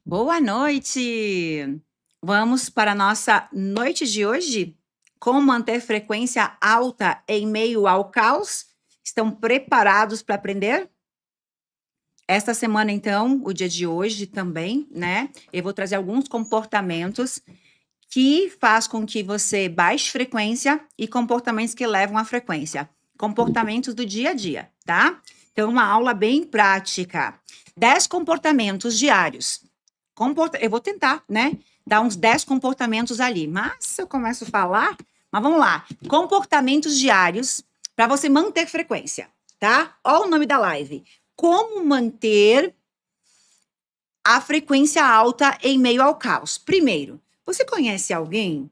Boa noite! Vamos para a nossa noite de hoje? Como manter frequência alta em meio ao caos? Estão preparados para aprender? Esta semana, então, o dia de hoje também, né? Eu vou trazer alguns comportamentos que faz com que você baixe frequência e comportamentos que levam à frequência. Comportamentos do dia a dia, tá? Então, uma aula bem prática. 10 comportamentos diários. Eu vou tentar, né? Dar uns 10 comportamentos ali. Mas se eu começo a falar, mas vamos lá. Comportamentos diários para você manter frequência, tá? Olha o nome da live. Como manter a frequência alta em meio ao caos? Primeiro, você conhece alguém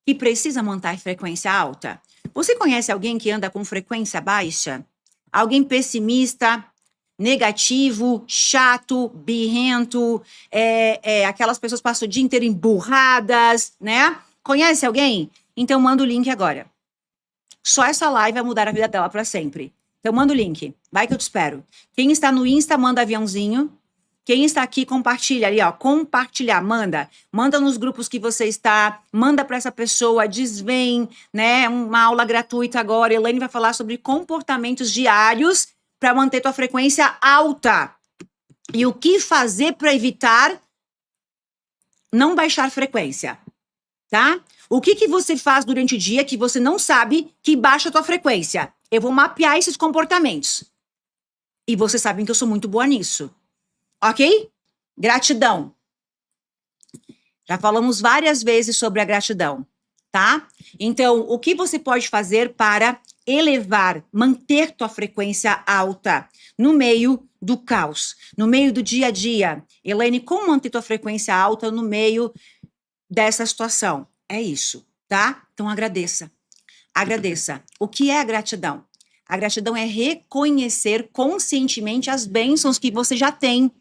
que precisa manter frequência alta? Você conhece alguém que anda com frequência baixa? Alguém pessimista, negativo, chato, birrento, aquelas pessoas que passam o dia inteiro emburradas, né? Conhece alguém? Então manda o link agora. Só essa live vai mudar a vida dela para sempre. Então manda o link. Vai que eu te espero. Quem está no Insta, manda aviãozinho. Quem está aqui, compartilha ali, ó. Compartilhar, manda. Manda nos grupos que você está. Manda para essa pessoa. Desvém, né? Uma aula gratuita agora. Elaine vai falar sobre comportamentos diários para manter tua frequência alta. E o que fazer para evitar não baixar frequência, tá? O que você faz durante o dia que você não sabe que baixa a tua frequência? Eu vou mapear esses comportamentos. E vocês sabem que eu sou muito boa nisso. Ok? Gratidão. Já falamos várias vezes sobre a gratidão, tá? Então, o que você pode fazer para elevar, manter tua frequência alta no meio do caos, no meio do dia a dia? Elaine, como manter tua frequência alta no meio dessa situação? É isso, tá? Então, agradeça. Agradeça. O que é a gratidão? A gratidão é reconhecer conscientemente as bênçãos que você já tem.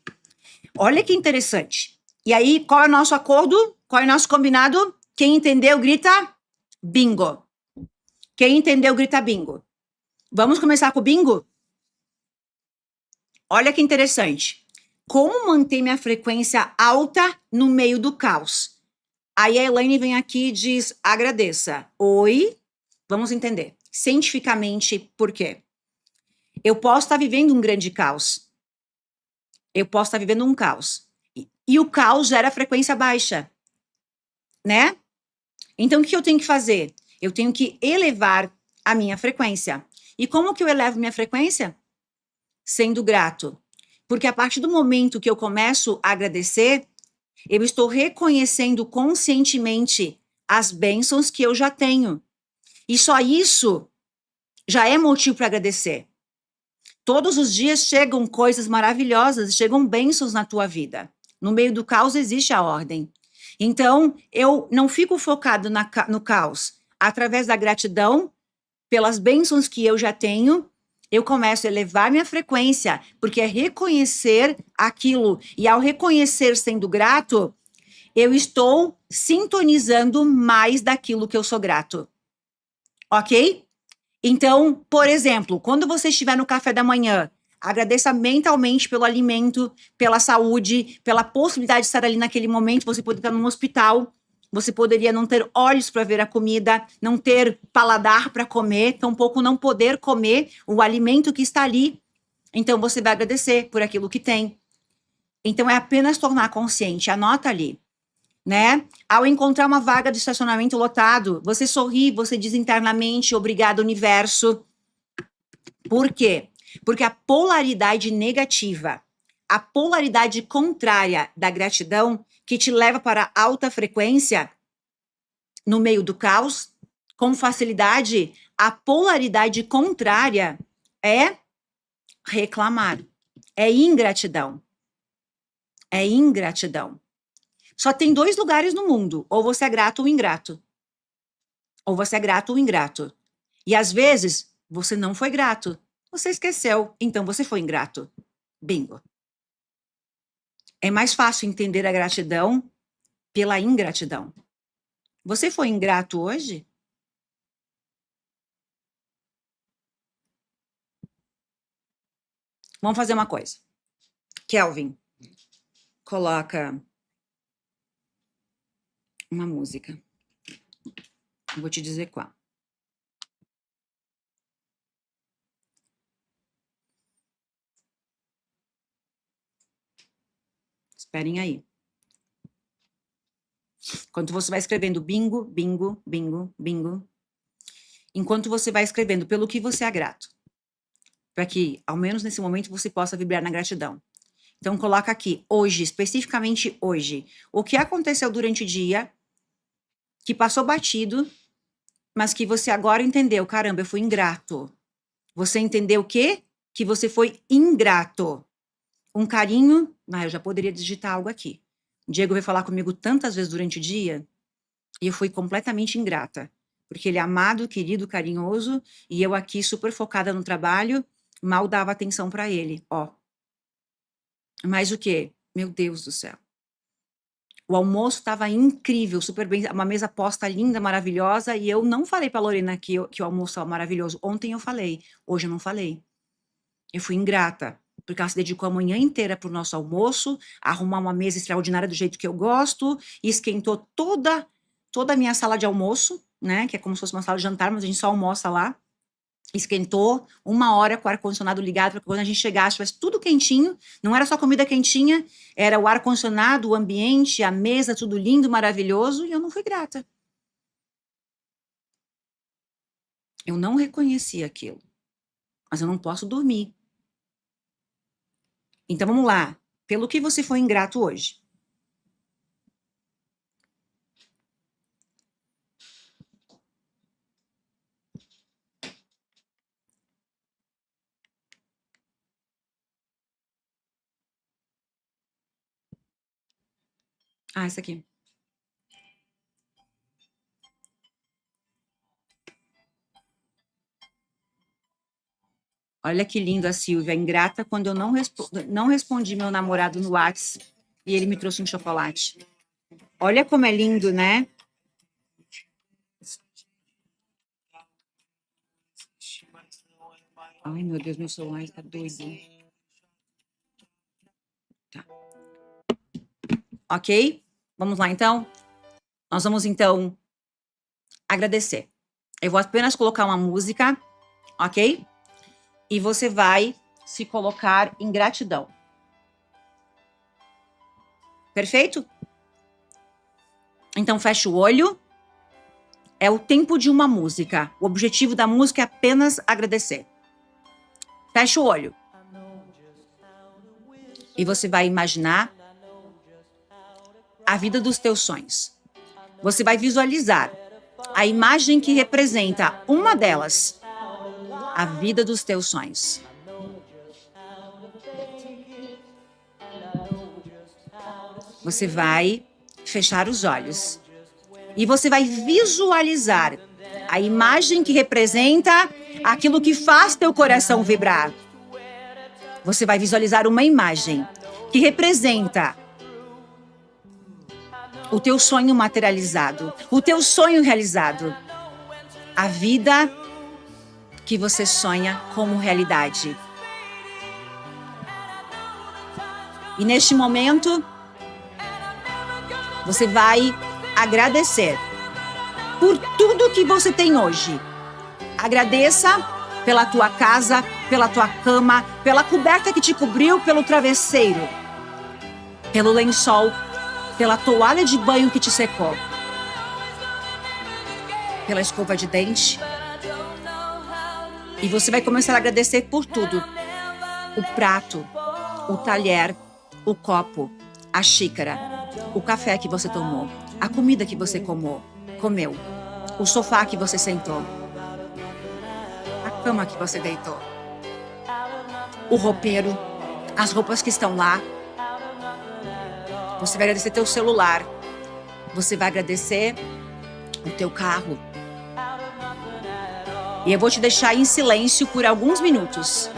Olha que interessante. E aí, qual é o nosso acordo? Qual é o nosso combinado? Quem entendeu, grita bingo. Quem entendeu, grita bingo. Vamos começar com o bingo? Olha que interessante. Como manter minha frequência alta no meio do caos? Aí a Elaine vem aqui e diz: agradeça. Oi. Vamos entender. Cientificamente, por quê? Eu posso estar vivendo um grande caos. Eu posso estar vivendo um caos. E o caos gera frequência baixa, né? Então, o que eu tenho que fazer? Eu tenho que elevar a minha frequência. E como que eu elevo minha frequência? Sendo grato. Porque a partir do momento que eu começo a agradecer, eu estou reconhecendo conscientemente as bênçãos que eu já tenho. E só isso já é motivo para agradecer. Todos os dias chegam coisas maravilhosas, chegam bênçãos na tua vida. No meio do caos existe a ordem. Então, eu não fico focado no caos. Através da gratidão, pelas bênçãos que eu já tenho, eu começo a elevar minha frequência, porque é reconhecer aquilo. E ao reconhecer sendo grato, eu estou sintonizando mais daquilo que eu sou grato. Ok? Então, por exemplo, quando você estiver no café da manhã, agradeça mentalmente pelo alimento, pela saúde, pela possibilidade de estar ali naquele momento. Você poderia estar num hospital, você poderia não ter olhos para ver a comida, não ter paladar para comer, tampouco não poder comer o alimento que está ali. Então, você vai agradecer por aquilo que tem. Então, é apenas tornar consciente. Anota ali, né? Ao encontrar uma vaga de estacionamento lotado, você sorri, você diz internamente, obrigado, universo. Por quê? Porque a polaridade negativa, a polaridade contrária da gratidão, que te leva para alta frequência no meio do caos, com facilidade, a polaridade contrária é reclamar, é ingratidão. É ingratidão. Só tem dois lugares no mundo, ou você é grato ou ingrato. Ou você é grato ou ingrato. E às vezes, você não foi grato. Você esqueceu, então você foi ingrato. Bingo. É mais fácil entender a gratidão pela ingratidão. Você foi ingrato hoje? Vamos fazer uma coisa. Kelvin, coloca uma música. Eu vou te dizer qual. Esperem aí. Enquanto você vai escrevendo bingo, bingo, bingo, bingo. Enquanto você vai escrevendo pelo que você é grato. Para que, ao menos nesse momento, você possa vibrar na gratidão. Então, coloca aqui, hoje, especificamente hoje. O que aconteceu durante o dia, que passou batido, mas que você agora entendeu. Caramba, eu fui ingrato. Você entendeu o quê? Que você foi ingrato. Um carinho... eu já poderia digitar algo aqui. O Diego veio falar comigo tantas vezes durante o dia e eu fui completamente ingrata. Porque ele é amado, querido, carinhoso e eu aqui super focada no trabalho, mal dava atenção para ele. Ó. Mas o quê? Meu Deus do céu. O almoço estava incrível, super bem, uma mesa posta linda, maravilhosa, e eu não falei para a Lorena que o almoço estava maravilhoso. Ontem eu falei, hoje eu não falei. Eu fui ingrata, porque ela se dedicou a manhã inteira para o nosso almoço, a arrumar uma mesa extraordinária do jeito que eu gosto, e esquentou toda a minha sala de almoço, né, que é como se fosse uma sala de jantar, mas a gente só almoça lá. Esquentou 1 hora com o ar-condicionado ligado para quando a gente chegasse, tivesse tudo quentinho. Não era só comida quentinha, era o ar-condicionado, o ambiente, a mesa, tudo lindo, maravilhoso, e eu não fui grata. Eu não reconheci aquilo, mas eu não posso dormir. Então vamos lá, pelo que você foi ingrato hoje? Ah, essa aqui. Olha que lindo a Silvia, ingrata quando eu não respondi meu namorado no WhatsApp e ele me trouxe um chocolate. Olha como é lindo, né? Ai, meu Deus, meu celular está doido. Tá. Ok? Vamos lá, então? Nós vamos, então, agradecer. Eu vou apenas colocar uma música, ok? E você vai se colocar em gratidão. Perfeito? Então, fecha o olho. É o tempo de uma música. O objetivo da música é apenas agradecer. Fecha o olho. E você vai imaginar a vida dos teus sonhos. Você vai visualizar a imagem que representa uma delas, a vida dos teus sonhos. Você vai fechar os olhos e você vai visualizar a imagem que representa aquilo que faz teu coração vibrar. Você vai visualizar uma imagem que representa o teu sonho materializado, o teu sonho realizado, a vida que você sonha como realidade. E neste momento, você vai agradecer por tudo que você tem hoje. Agradeça pela tua casa, pela tua cama, pela coberta que te cobriu, pelo travesseiro, pelo lençol, pela toalha de banho que te secou, pela escova de dente. E você vai começar a agradecer por tudo. O prato, o talher, o copo, a xícara, o café que você tomou, a comida que você comeu, o sofá que você sentou, a cama que você deitou, o roupeiro, as roupas que estão lá. Você vai agradecer teu celular, você vai agradecer o teu carro. E eu vou te deixar em silêncio por alguns minutos,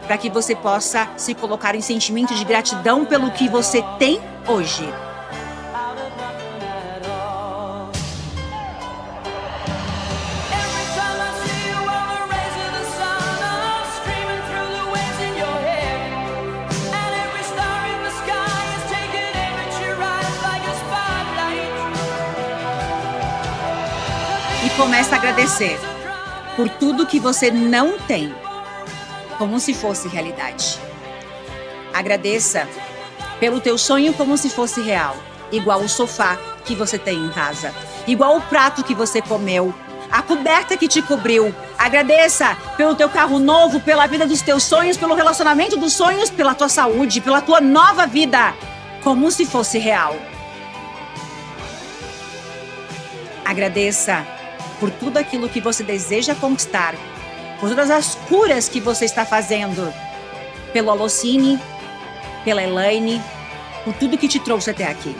para que você possa se colocar em sentimento de gratidão pelo que você tem hoje. começa a agradecer por tudo que você não tem, como se fosse realidade. Agradeça pelo teu sonho como se fosse real, igual o sofá que você tem em casa, igual o prato que você comeu, a coberta que te cobriu. Agradeça pelo teu carro novo, pela vida dos teus sonhos, pelo relacionamento dos sonhos, pela tua saúde, pela tua nova vida, como se fosse real. Agradeça por tudo aquilo que você deseja conquistar, por todas as curas que você está fazendo, pelo Alocine, pela Elaine, por tudo que te trouxe até aqui.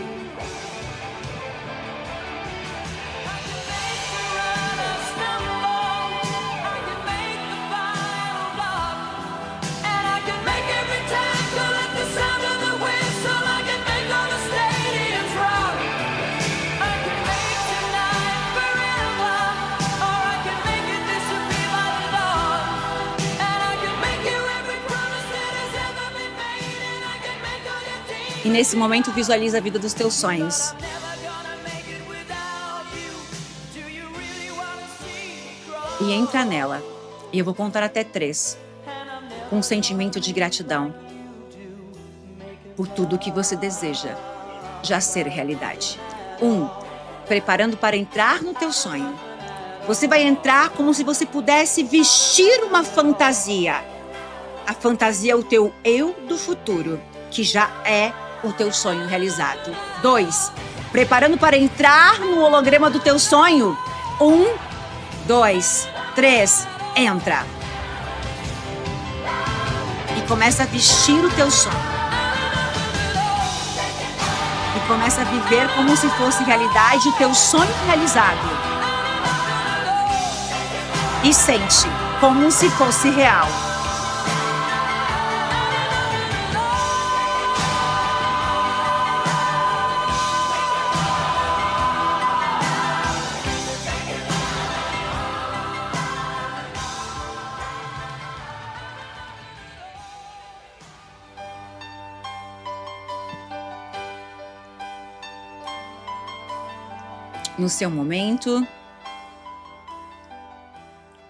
E nesse momento visualiza a vida dos teus sonhos. E entra nela. E eu vou contar até 3. Com um sentimento de gratidão por tudo que você deseja já ser realidade. 1. Preparando para entrar no teu sonho. Você vai entrar como se você pudesse vestir uma fantasia. A fantasia é o teu eu do futuro, que já é o teu sonho realizado. 2. Preparando para entrar no holograma do teu sonho. 1, 2, 3, entra. E começa a vestir o teu sonho. E começa a viver como se fosse realidade o teu sonho realizado. E sente como se fosse real. No seu momento,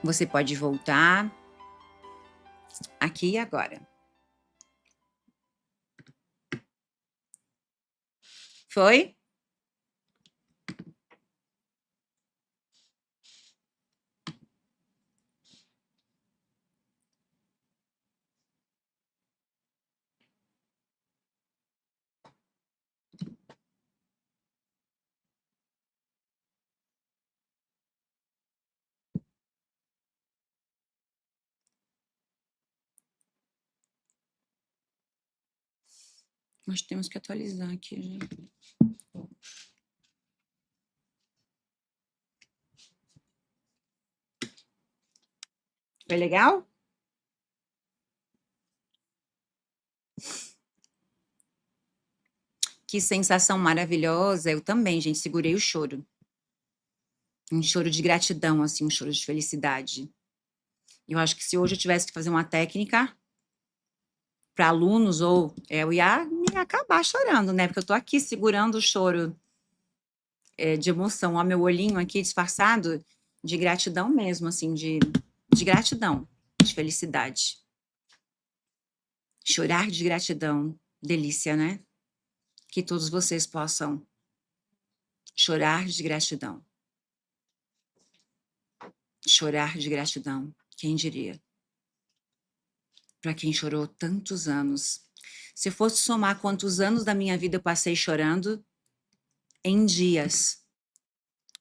você pode voltar aqui e agora. Foi? Nós temos que atualizar aqui, gente. Foi legal? Que sensação maravilhosa. Eu também, gente, segurei o choro. Um choro de gratidão, assim, um choro de felicidade. Eu acho que se hoje eu tivesse que fazer uma técnica para alunos, eu ia me acabar chorando, né? Porque eu tô aqui segurando o choro de emoção. Ó, meu olhinho aqui disfarçado de gratidão mesmo, assim, de gratidão, de felicidade. Chorar de gratidão. Delícia, né? Que todos vocês possam chorar de gratidão. Chorar de gratidão. Quem diria? Para quem chorou tantos anos. Se eu fosse somar quantos anos da minha vida eu passei chorando, em dias,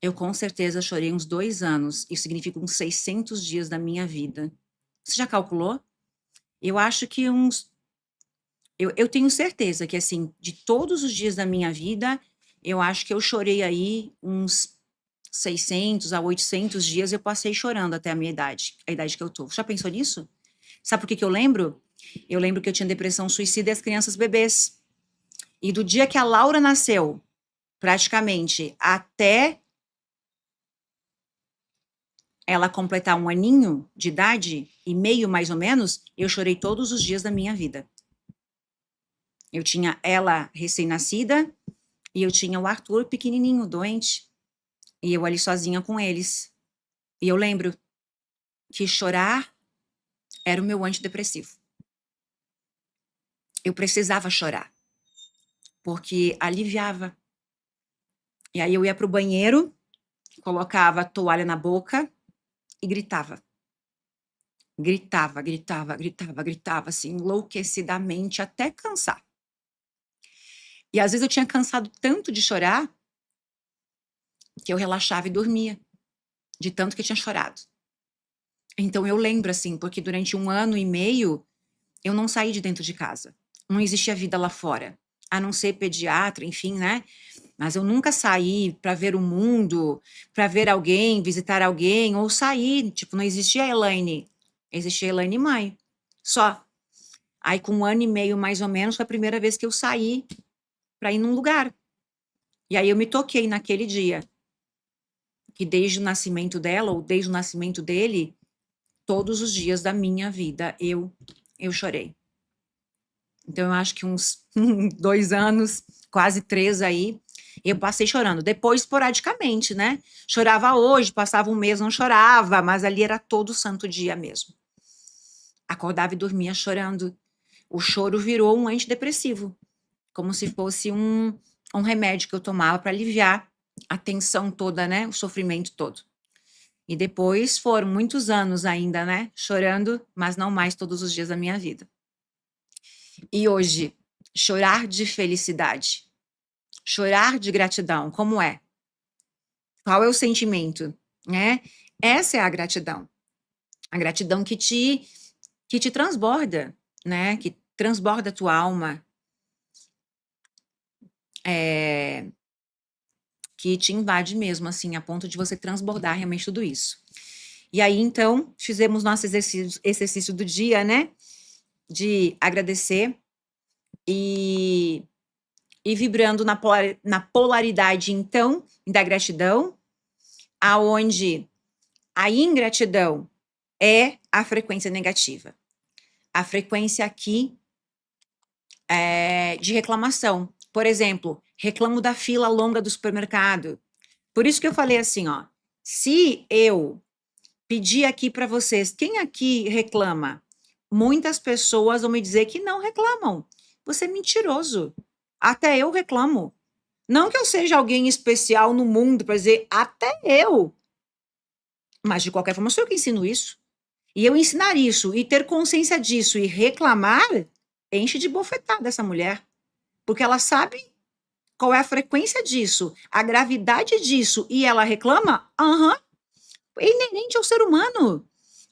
eu com certeza chorei uns 2 anos. Isso significa uns 600 dias da minha vida. Você já calculou? Eu acho que eu tenho certeza que, assim, de todos os dias da minha vida, eu acho que eu chorei aí uns 600 a 800 dias eu passei chorando até a minha idade, a idade que eu tô. Já pensou nisso? Sabe por que eu lembro? Eu lembro que eu tinha depressão suicida e as crianças bebês. E do dia que a Laura nasceu, praticamente até ela completar 1 aninho de idade e meio, mais ou menos, eu chorei todos os dias da minha vida. Eu tinha ela recém-nascida e eu tinha o Arthur pequenininho, doente. E eu ali sozinha com eles. E eu lembro que chorar era o meu antidepressivo. Eu precisava chorar, porque aliviava. E aí eu ia pro banheiro, colocava a toalha na boca e gritava. Gritava, gritava, gritava, gritava, assim, enlouquecidamente, até cansar. E às vezes eu tinha cansado tanto de chorar que eu relaxava e dormia, de tanto que eu tinha chorado. Então eu lembro, assim, porque durante 1 ano e meio eu não saí de dentro de casa. Não existia vida lá fora, a não ser pediatra, enfim, né? Mas eu nunca saí para ver o mundo, para ver alguém, visitar alguém, ou sair. Tipo, não existia a Elaine. Existia a Elaine mãe. Só. Aí, com 1 ano e meio, mais ou menos, foi a primeira vez que eu saí para ir num lugar. E aí eu me toquei naquele dia. Que desde o nascimento dela, ou desde o nascimento dele, todos os dias da minha vida, eu chorei. Então, eu acho que uns 2 anos, quase 3 aí, eu passei chorando. Depois, esporadicamente, né? Chorava hoje, passava um mês, não chorava, mas ali era todo santo dia mesmo. Acordava e dormia chorando. O choro virou um antidepressivo, como se fosse um remédio que eu tomava para aliviar a tensão toda, né? O sofrimento todo. E depois foram muitos anos ainda, né? Chorando, mas não mais todos os dias da minha vida. E hoje, chorar de felicidade, chorar de gratidão, como é? Qual é o sentimento, né? Essa é a gratidão que te transborda, né? Que transborda a tua alma, que te invade mesmo, assim, a ponto de você transbordar realmente tudo isso. E aí, então, fizemos nosso exercício do dia, né? De agradecer e vibrando na polaridade, então, da gratidão, aonde a ingratidão é a frequência negativa. A frequência aqui é de reclamação. Por exemplo, reclamo da fila longa do supermercado. Por isso que eu falei assim, ó, se eu pedir aqui para vocês, quem aqui reclama? Muitas pessoas vão me dizer que não reclamam. Você é mentiroso. Até eu reclamo. Não que eu seja alguém especial no mundo para dizer até eu. Mas de qualquer forma, sou eu que ensino isso. E eu ensinar isso e ter consciência disso e reclamar, enche de bofetada essa mulher. Porque ela sabe qual é a frequência disso, a gravidade disso, e ela reclama? Aham. É inerente ao ser humano.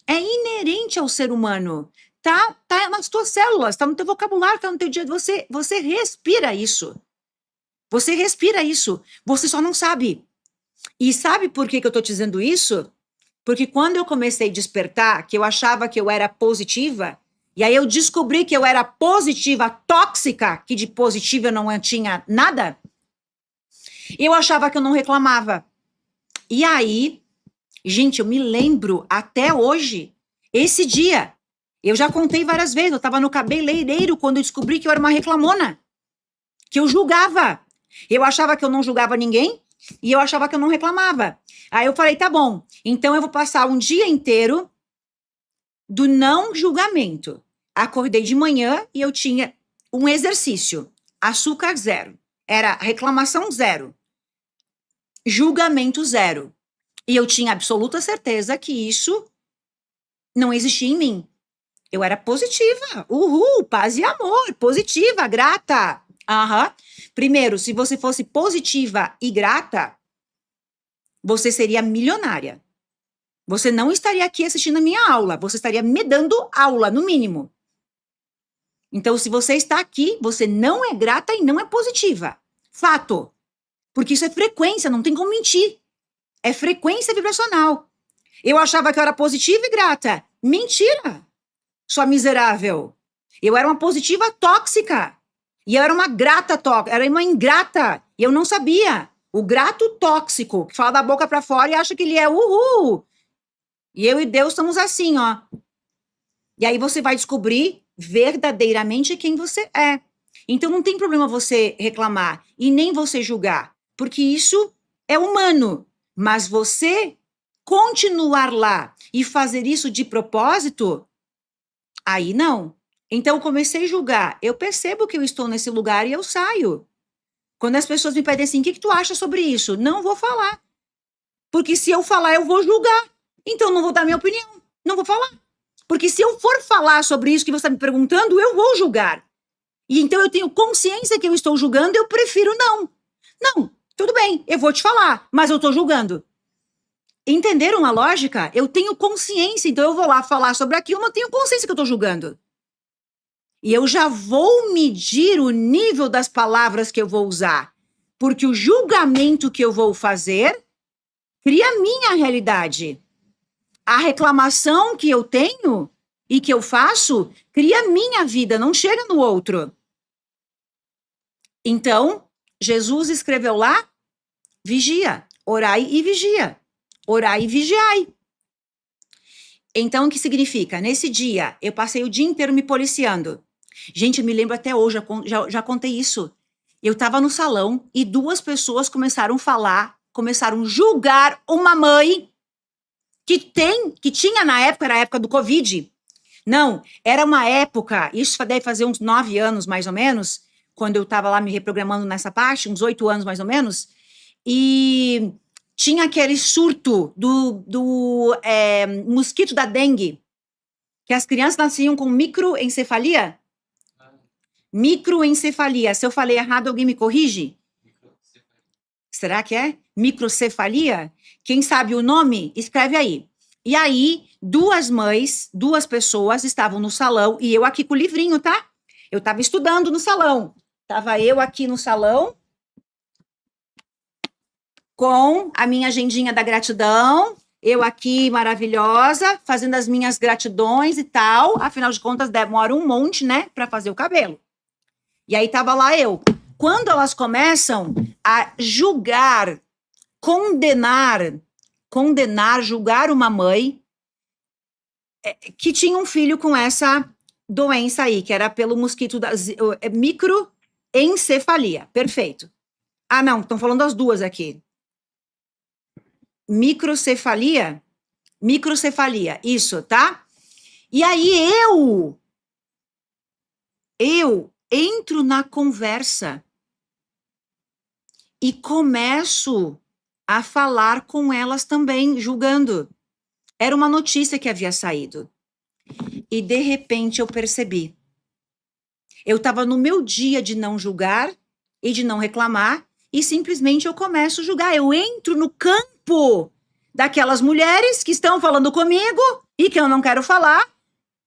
É inerente ao ser humano. Tá nas tuas células, tá no teu vocabulário, tá no teu dia. Você respira isso. Você respira isso. Você só não sabe. E sabe por que eu tô te dizendo isso? Porque quando eu comecei a despertar, que eu achava que eu era positiva, e aí eu descobri que eu era positiva tóxica, que de positiva eu não tinha nada, eu achava que eu não reclamava. E aí, gente, eu me lembro até hoje, esse dia, eu já contei várias vezes, eu estava no cabeleireiro quando eu descobri que eu era uma reclamona, que eu julgava. Eu achava que eu não julgava ninguém e eu achava que eu não reclamava. Aí eu falei, tá bom, então eu vou passar um dia inteiro do não julgamento. Acordei de manhã e eu tinha um exercício, açúcar zero, era reclamação zero, julgamento zero. E eu tinha absoluta certeza que isso não existia em mim. Eu era positiva, uhul, paz e amor, positiva, grata. Aham. Primeiro, se você fosse positiva e grata, você seria milionária. Você não estaria aqui assistindo a minha aula, você estaria me dando aula, no mínimo. Então, se você está aqui, você não é grata e não é positiva. Fato. Porque isso é frequência, não tem como mentir. É frequência vibracional. Eu achava que eu era positiva e grata. Mentira! Sua miserável. Eu era uma positiva tóxica. E eu era uma grata tóxica. Era uma ingrata. E eu não sabia. O grato tóxico, que fala da boca pra fora e acha que ele é uhul. E eu e Deus estamos assim, ó. E aí você vai descobrir verdadeiramente quem você é. Então não tem problema você reclamar e nem você julgar, porque isso é humano. Mas você continuar lá e fazer isso de propósito, aí não. Então eu comecei a julgar. Eu percebo que eu estou nesse lugar e eu saio. Quando as pessoas me pedem assim, o que tu acha sobre isso? Não vou falar. Porque se eu falar, eu vou julgar. Então não vou dar minha opinião. Não vou falar. Porque se eu for falar sobre isso que você está me perguntando, eu vou julgar. E então eu tenho consciência que eu estou julgando, eu prefiro não. Não, tudo bem, eu vou te falar, mas eu estou julgando. Entenderam a lógica? Eu tenho consciência, então eu vou lá falar sobre aquilo, mas eu tenho consciência que eu estou julgando. E eu já vou medir o nível das palavras que eu vou usar. Porque o julgamento que eu vou fazer cria a minha realidade. A reclamação que eu tenho e que eu faço cria a minha vida, não chega no outro. Então, Jesus escreveu lá, vigia, orai e vigia. Orai e vigiai. Então, o que significa? Nesse dia, eu passei o dia inteiro me policiando. Gente, eu me lembro até hoje, já contei isso. Eu estava no salão e duas pessoas começaram a falar, começaram a julgar uma mãe que tinha na época, era a época do Covid. Não, era uma época, isso deve fazer uns 9 anos mais ou menos, quando eu estava lá me reprogramando nessa parte, uns 8 anos mais ou menos, e tinha aquele surto do mosquito da dengue, que as crianças nasciam com microencefalia. Microencefalia. Se eu falei errado, alguém me corrige? Será que é? Microcefalia? Quem sabe o nome, escreve aí. E aí, duas pessoas estavam no salão, e eu aqui com o livrinho, tá? Eu estava estudando no salão. Estava eu aqui no salão, com a minha agendinha da gratidão, eu aqui maravilhosa, fazendo as minhas gratidões e tal. Afinal de contas, demora um monte, né, para fazer o cabelo. E aí tava lá eu. Quando elas começam a julgar, condenar, julgar uma mãe que tinha um filho com essa doença aí, que era pelo mosquito da microencefalia. Perfeito. Ah, não, estão falando as duas aqui. Microcefalia, isso, tá? E aí eu entro na conversa e começo a falar com elas também, julgando. Era uma notícia que havia saído. E de repente eu percebi. Eu estava no meu dia de não julgar e de não reclamar, e simplesmente eu começo a julgar. Eu entro no campo daquelas mulheres que estão falando comigo e que eu não quero falar,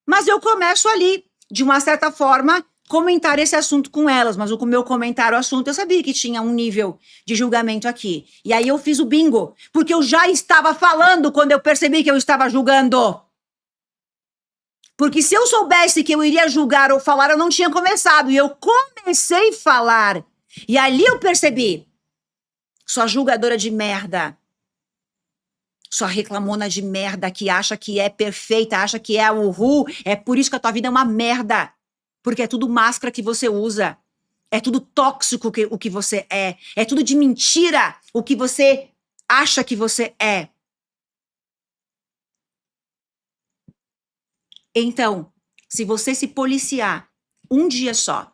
mas eu começo ali, de uma certa forma, comentar esse assunto com elas. Mas o meu comentário, o assunto, eu sabia que tinha um nível de julgamento aqui. E aí eu fiz o bingo, porque eu já estava falando quando eu percebi que eu estava julgando. Porque se eu soubesse que eu iria julgar ou falar, eu não tinha começado. E eu comecei a falar. E ali eu percebi. Sua julgadora de merda. Sua reclamona de merda que acha que é perfeita, acha que é uhul. É por isso que a tua vida é uma merda. Porque é tudo máscara que você usa. É tudo tóxico o que você é. É tudo de mentira o que você acha que você é. Então, se você se policiar um dia só,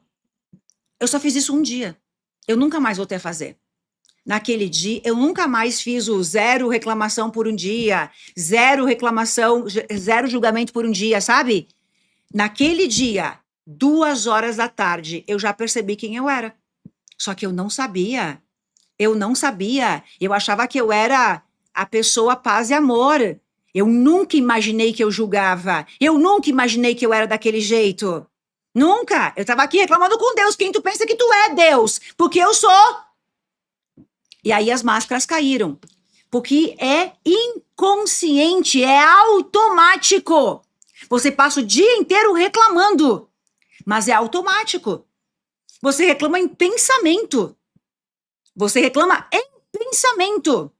eu só fiz isso um dia. Eu nunca mais voltei a fazer. Naquele dia, eu nunca mais fiz o 0 reclamação por um dia, 0 reclamação, 0 julgamento por um dia, sabe? Naquele dia, 2 horas da tarde, eu já percebi quem eu era. Só que eu não sabia. Eu achava que eu era a pessoa paz e amor. Eu nunca imaginei que eu julgava. Eu nunca imaginei que eu era daquele jeito. Nunca. Eu estava aqui reclamando com Deus. Quem tu pensa que tu é, Deus? Porque eu sou. E aí as máscaras caíram. Porque é inconsciente, é automático. Você passa o dia inteiro reclamando, mas é automático. Você reclama em pensamento. Você reclama em pensamento.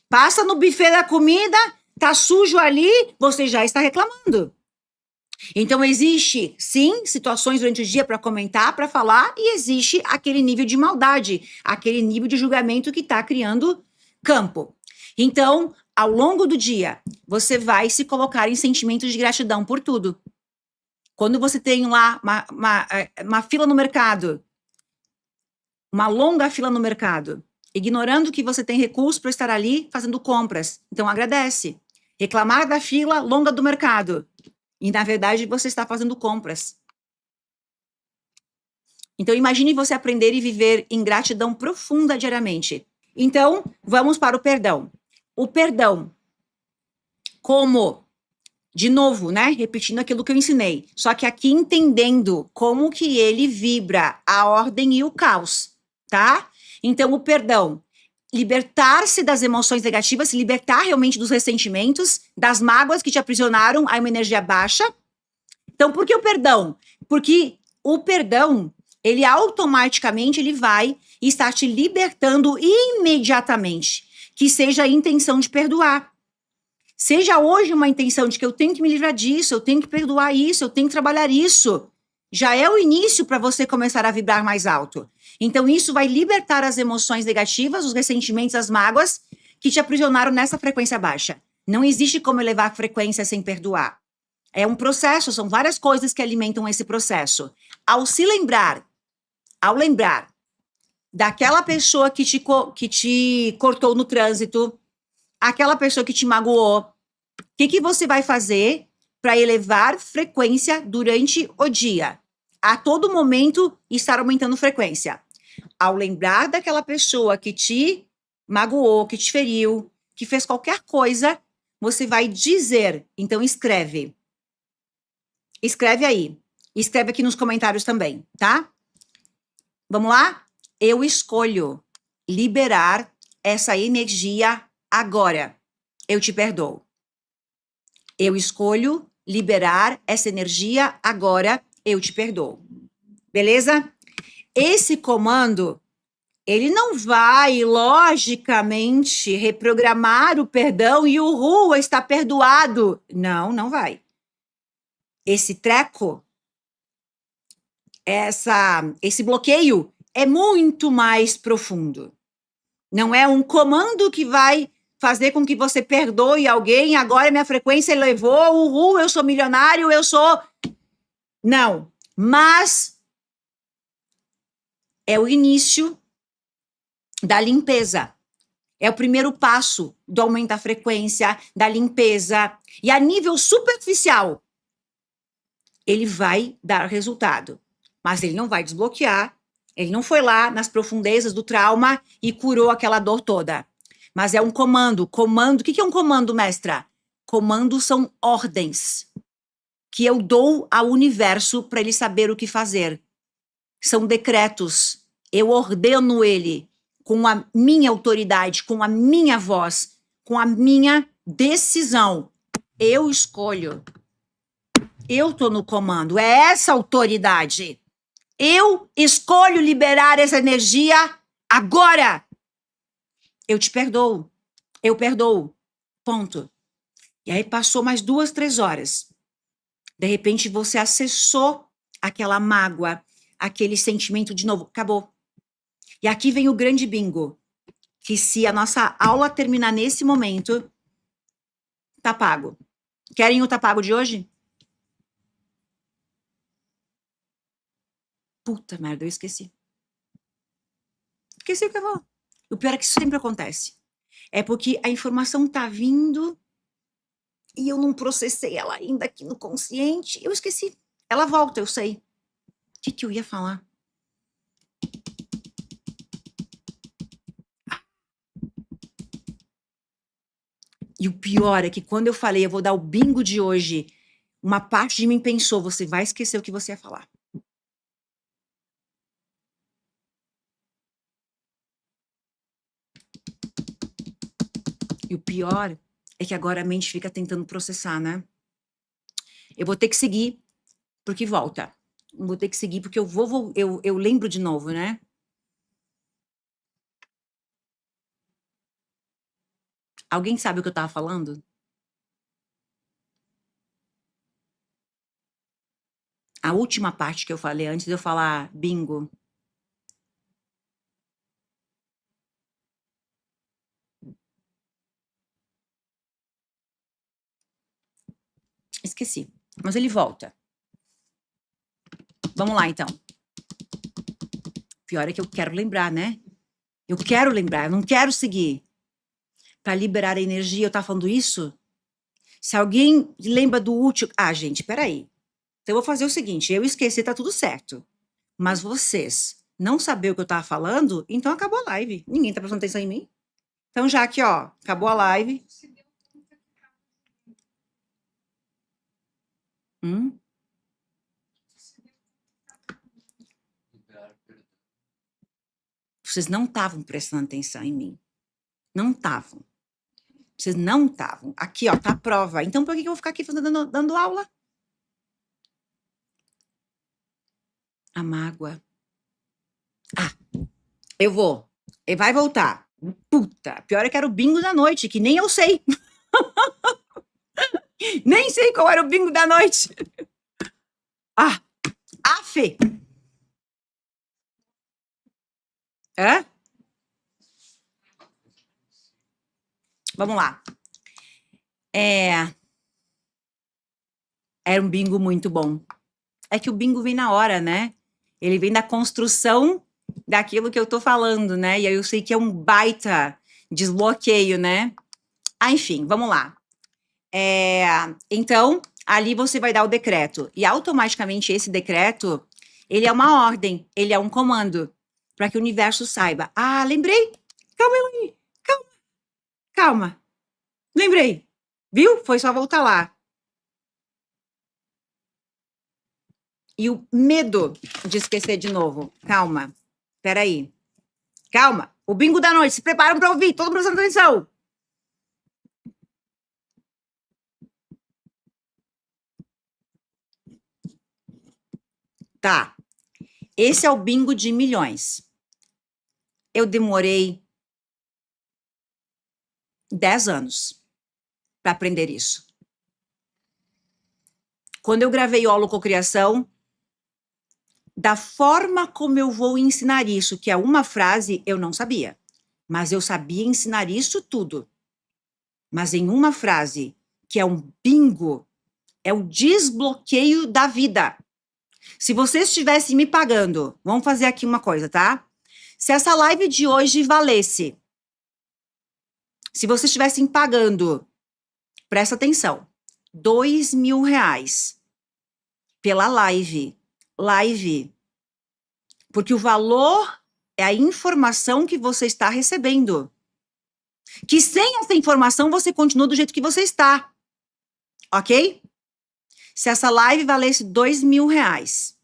Passa no buffet da comida, tá sujo ali, você já está reclamando. Então existe, sim, situações durante o dia para comentar, para falar, e existe aquele nível de maldade, aquele nível de julgamento que está criando campo. Então, ao longo do dia, você vai se colocar em sentimentos de gratidão por tudo. Quando você tem lá uma fila no mercado, uma longa fila no mercado, ignorando que você tem recurso para estar ali fazendo compras. Então, agradece. Reclamar da fila longa do mercado. E, na verdade, você está fazendo compras. Então, imagine você aprender e viver em gratidão profunda diariamente. Então, vamos para o perdão. O perdão, como, de novo, né? Repetindo aquilo que eu ensinei. Só que aqui entendendo como que ele vibra a ordem e o caos, tá? Então, o perdão, libertar-se das emoções negativas, se libertar realmente dos ressentimentos, das mágoas que te aprisionaram a uma energia baixa. Então, por que o perdão? Porque o perdão, ele automaticamente ele vai estar te libertando imediatamente, que seja a intenção de perdoar. Seja hoje uma intenção de que eu tenho que me livrar disso, eu tenho que perdoar isso, eu tenho que trabalhar isso. Já é o início para você começar a vibrar mais alto. Então, isso vai libertar as emoções negativas, os ressentimentos, as mágoas que te aprisionaram nessa frequência baixa. Não existe como elevar a frequência sem perdoar. É um processo, são várias coisas que alimentam esse processo. Ao lembrar daquela pessoa que te cortou no trânsito, aquela pessoa que te magoou, o que você vai fazer para elevar frequência durante o dia? A todo momento estar aumentando frequência. Ao lembrar daquela pessoa que te magoou, que te feriu, que fez qualquer coisa, você vai dizer, então escreve. Escreve aí. Escreve aqui nos comentários também, tá? Vamos lá? Eu escolho liberar essa energia agora. Eu te perdoo. Eu escolho liberar essa energia agora. Eu te perdoo. Beleza? Esse comando, ele não vai, logicamente, reprogramar o perdão e o Rua está perdoado. Não, não vai. Esse treco, esse bloqueio é muito mais profundo. Não é um comando que vai fazer com que você perdoe alguém, agora minha frequência elevou, eu sou milionário, eu sou... Não, mas é o início da limpeza. É o primeiro passo do aumento da frequência, da limpeza. E a nível superficial, ele vai dar resultado. Mas ele não vai desbloquear. Ele não foi lá nas profundezas do trauma e curou aquela dor toda. Mas é um comando. Comando, o que é um comando, mestra? Comandos são ordens que eu dou ao universo para ele saber o que fazer. São decretos. Eu ordeno ele com a minha autoridade, com a minha voz, com a minha decisão. Eu escolho. Eu tô no comando. É essa autoridade. Eu escolho liberar essa energia agora. Eu te perdoo. Eu perdoo. Ponto. E aí passou mais 2, 3 horas. De repente você acessou aquela mágoa, aquele sentimento de novo. Acabou. E aqui vem o grande bingo. Que se a nossa aula terminar nesse momento, tá pago. Querem o tá pago de hoje? Puta merda, eu esqueci. Esqueci o que eu vou. O pior é que isso sempre acontece. É porque a informação tá vindo e eu não processei ela ainda aqui no consciente. Eu esqueci. Ela volta, eu sei. O que eu ia falar? E o pior é que quando eu falei, eu vou dar o bingo de hoje, uma parte de mim pensou, você vai esquecer o que você ia falar. E o pior é que agora a mente fica tentando processar, né? Eu vou ter que seguir, porque volta. Vou ter que seguir, porque eu lembro de novo, né? Alguém sabe o que eu tava falando? A última parte que eu falei, antes de eu falar bingo. Esqueci. Mas ele volta. Vamos lá, então. Pior é que eu quero lembrar, né? Eu quero lembrar, eu não quero seguir. Para liberar a energia, eu tava falando isso? Se alguém lembra do útil... Ah, gente, peraí. Então eu vou fazer o seguinte, eu esqueci, tá tudo certo. Mas vocês não saber o que eu tava falando, então acabou a live. Ninguém tá prestando atenção em mim. Então já aqui, ó, acabou a live. Vocês não estavam prestando atenção em mim. Não estavam. Vocês não estavam. Aqui, ó, tá a prova. Então por que eu vou ficar aqui dando aula? A mágoa. Ah, eu vou. Ele vai voltar. Puta, pior é que era o bingo da noite, que nem eu sei. Nem sei qual era o bingo da noite. Ah, afe. Hã? Vamos lá. Era um bingo muito bom. É que o bingo vem na hora, né? Ele vem da construção daquilo que eu tô falando, né? E aí eu sei que é um baita desbloqueio, né? Ah, enfim, vamos lá. Então, ali você vai dar o decreto. E automaticamente esse decreto, ele é uma ordem, ele é um comando, para que o universo saiba. Ah, lembrei. Calma, Elaine. Calma. Calma. Lembrei. Viu? Foi só voltar lá. E o medo de esquecer de novo. Calma. Peraí. Calma. O bingo da noite. Se preparam para ouvir. Todo mundo prestando atenção. Tá. Esse é o bingo de milhões. Eu demorei 10 anos para aprender isso. Quando eu gravei Holococriação, da forma como eu vou ensinar isso, que é uma frase, eu não sabia. Mas eu sabia ensinar isso tudo. Mas em uma frase, que é um bingo, é o desbloqueio da vida. Se vocês estivessem me pagando, vamos fazer aqui uma coisa, tá? Se essa live de hoje valesse, se vocês estivessem pagando, presta atenção, R$ 2.000 pela live, porque o valor é a informação que você está recebendo. Que sem essa informação você continua do jeito que você está, ok? Se essa live valesse R$ 2.000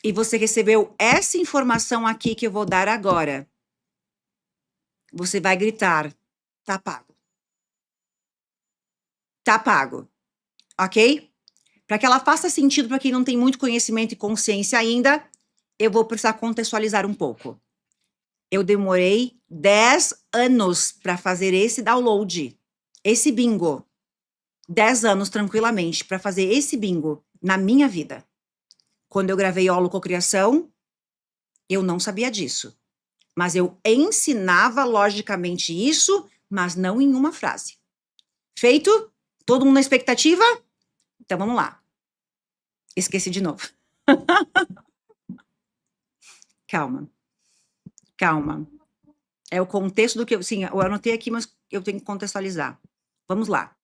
e você recebeu essa informação aqui que eu vou dar agora, você vai gritar, tá pago. Tá pago, ok? Para que ela faça sentido para quem não tem muito conhecimento e consciência ainda, eu vou precisar contextualizar um pouco. Eu demorei 10 anos para fazer esse download, esse bingo. 10 anos tranquilamente para fazer esse bingo na minha vida. Quando eu gravei Holococriação, eu não sabia disso. Mas eu ensinava logicamente isso, mas não em uma frase. Feito? Todo mundo na expectativa? Então vamos lá. Esqueci de novo. Calma. Calma. É o contexto do que sim, eu anotei aqui, mas eu tenho que contextualizar. Vamos lá.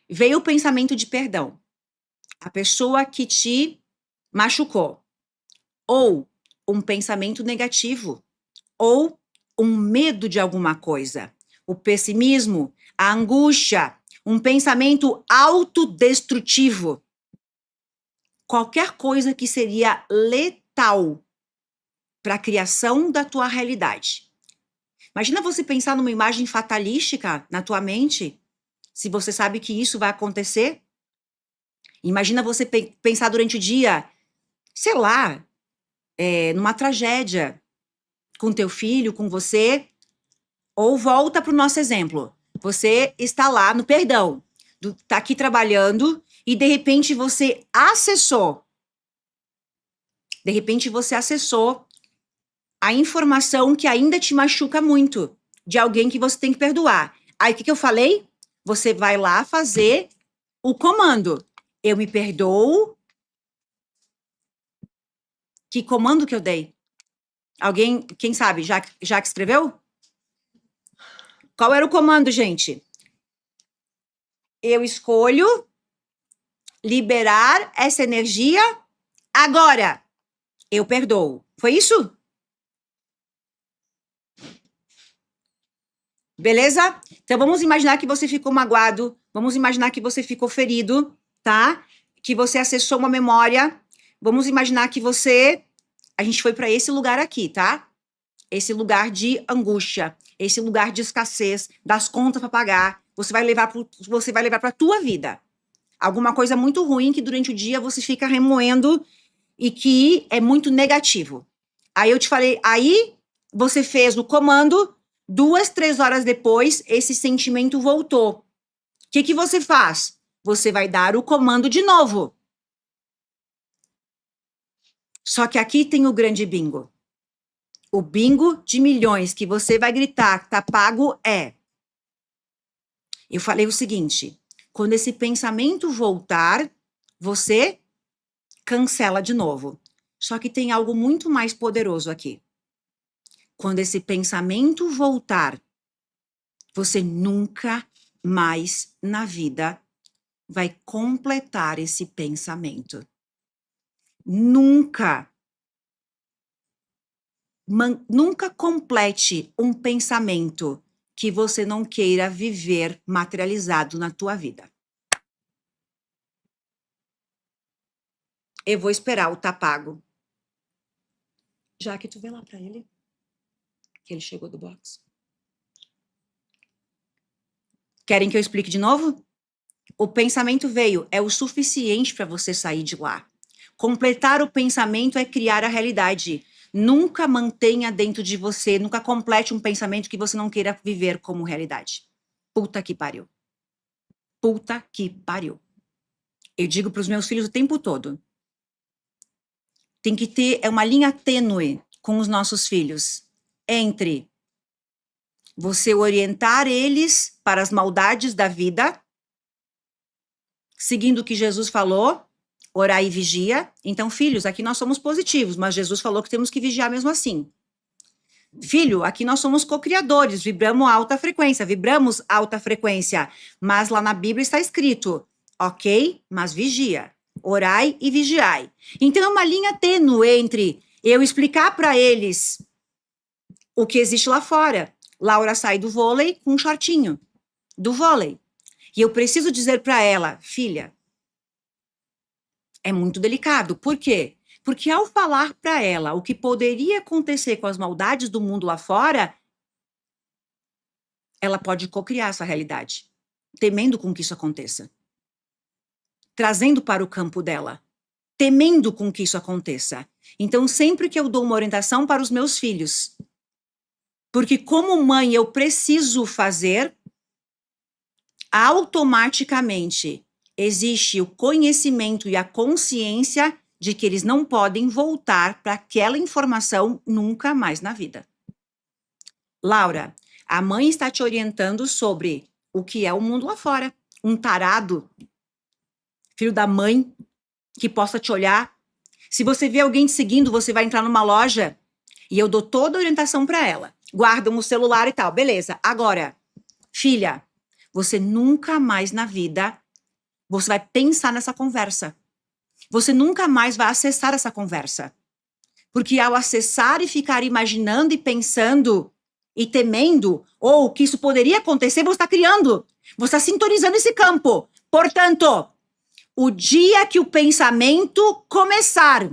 Veio o pensamento de perdão. A pessoa que te machucou. Ou um pensamento negativo. Ou um medo de alguma coisa. O pessimismo, a angústia, um pensamento autodestrutivo. Qualquer coisa que seria letal para a criação da tua realidade. Imagina você pensar numa imagem fatalística na tua mente, se você sabe que isso vai acontecer. Imagina você pensar durante o dia, sei lá, numa tragédia com teu filho, com você. Ou volta para o nosso exemplo. Você está lá no perdão, está aqui trabalhando e de repente você acessou. De repente você acessou a informação que ainda te machuca muito, de alguém que você tem que perdoar. Aí o que eu falei? você vai lá fazer o comando. Eu me perdoo. Que comando que eu dei? Alguém, quem sabe, já que escreveu? Qual era o comando, gente? Eu escolho liberar essa energia agora. Eu perdoo. Foi isso? Beleza? Então vamos imaginar que você ficou magoado, vamos imaginar que você ficou ferido, tá? Que você acessou uma memória. Vamos imaginar que a gente foi para esse lugar aqui, tá? Esse lugar de angústia, esse lugar de escassez, das contas para pagar. Você vai levar para a tua vida. Alguma coisa muito ruim que durante o dia você fica remoendo e que é muito negativo. Aí eu te falei, aí você fez o comando, 2, 3 horas depois, esse sentimento voltou. O que você faz? Você vai dar o comando de novo. Só que aqui tem o grande bingo. O bingo de milhões que você vai gritar, tá pago, é. Eu falei o seguinte, quando esse pensamento voltar, você cancela de novo. Só que tem algo muito mais poderoso aqui. Quando esse pensamento voltar, você nunca mais na vida vai completar esse pensamento. Nunca complete um pensamento que você não queira viver materializado na tua vida. Eu vou esperar o tá pago. Já que tu vê lá pra ele, que ele chegou do box. Querem que eu explique de novo? O pensamento veio, é o suficiente para você sair de lá. Completar o pensamento é criar a realidade. Nunca mantenha dentro de você, nunca complete um pensamento que você não queira viver como realidade. Puta que pariu. Puta que pariu. Eu digo para os meus filhos o tempo todo. Tem que ter uma linha tênue com os nossos filhos entre você orientar eles para as maldades da vida, seguindo o que Jesus falou, orar e vigia. Então, filhos, aqui nós somos positivos, mas Jesus falou que temos que vigiar mesmo assim. Filho, aqui nós somos co-criadores, vibramos alta frequência, mas lá na Bíblia está escrito, ok, mas vigia, orai e vigiai. Então é uma linha tênue entre eu explicar para eles o que existe lá fora. Laura sai do vôlei com um shortinho, do vôlei. E eu preciso dizer para ela, filha, é muito delicado. Por quê? Porque ao falar para ela o que poderia acontecer com as maldades do mundo lá fora, ela pode cocriar essa realidade, temendo com que isso aconteça. Trazendo para o campo dela, temendo com que isso aconteça. Então, sempre que eu dou uma orientação para os meus filhos, porque como mãe eu preciso fazer, automaticamente existe o conhecimento e a consciência de que eles não podem voltar para aquela informação nunca mais na vida. Laura, a mãe está te orientando sobre o que é o mundo lá fora. Um tarado, filho da mãe, que possa te olhar. Se você vê alguém te seguindo, você vai entrar numa loja e eu dou toda a orientação para ela. Guardam o celular e tal, beleza. Agora, filha, você nunca mais na vida, você vai pensar nessa conversa. Você nunca mais vai acessar essa conversa. Porque ao acessar e ficar imaginando e pensando e temendo, ou que isso poderia acontecer, você está criando. Você está sintonizando esse campo. Portanto, o dia que o pensamento começar,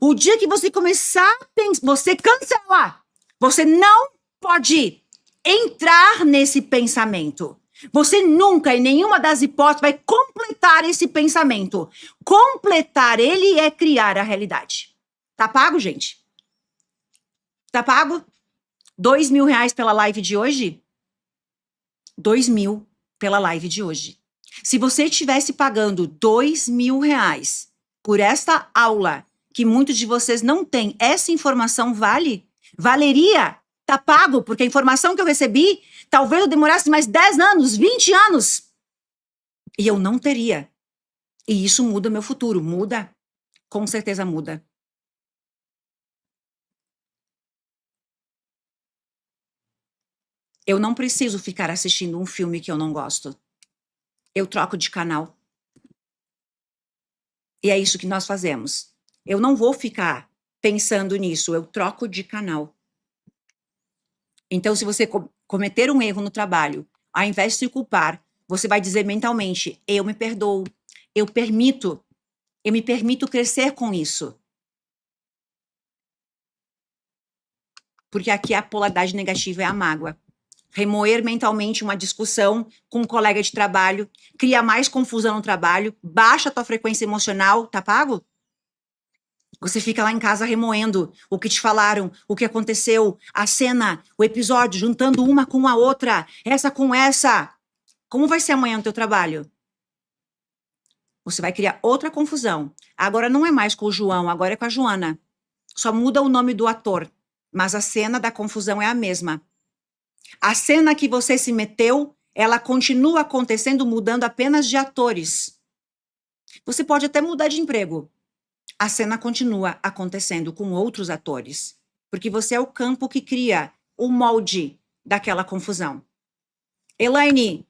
o dia que você começar a pensar, você cancela. Você não pode entrar nesse pensamento. Você nunca, em nenhuma das hipóteses, vai completar esse pensamento. Completar ele é criar a realidade. Tá pago, gente? Tá pago? R$2.000 pela live de hoje? 2.000 pela live de hoje. Se você estivesse pagando R$2.000 por esta aula, que muitos de vocês não têm, essa informação valeria Tá pago, porque a informação que eu recebi, talvez eu demorasse mais 10 anos, 20 anos. E eu não teria. E isso muda o meu futuro. Muda? Com certeza muda. Eu não preciso ficar assistindo um filme que eu não gosto. Eu troco de canal. E é isso que nós fazemos. Eu não vou ficar pensando nisso, eu troco de canal. Então, se você cometer um erro no trabalho, ao invés de se culpar, você vai dizer mentalmente: eu me perdoo, eu me permito crescer com isso. Porque aqui a polaridade negativa é a mágoa. Remoer mentalmente uma discussão com um colega de trabalho, cria mais confusão no trabalho, baixa a tua frequência emocional, tá pago? Você fica lá em casa remoendo o que te falaram, o que aconteceu, a cena, o episódio, juntando uma com a outra, essa com essa. Como vai ser amanhã no teu trabalho? Você vai criar outra confusão. Agora não é mais com o João, agora é com a Joana. Só muda o nome do ator, mas a cena da confusão é a mesma. A cena que você se meteu, ela continua acontecendo, mudando apenas de atores. Você pode até mudar de emprego. A cena continua acontecendo com outros atores, porque você é o campo que cria o molde daquela confusão. Elaine,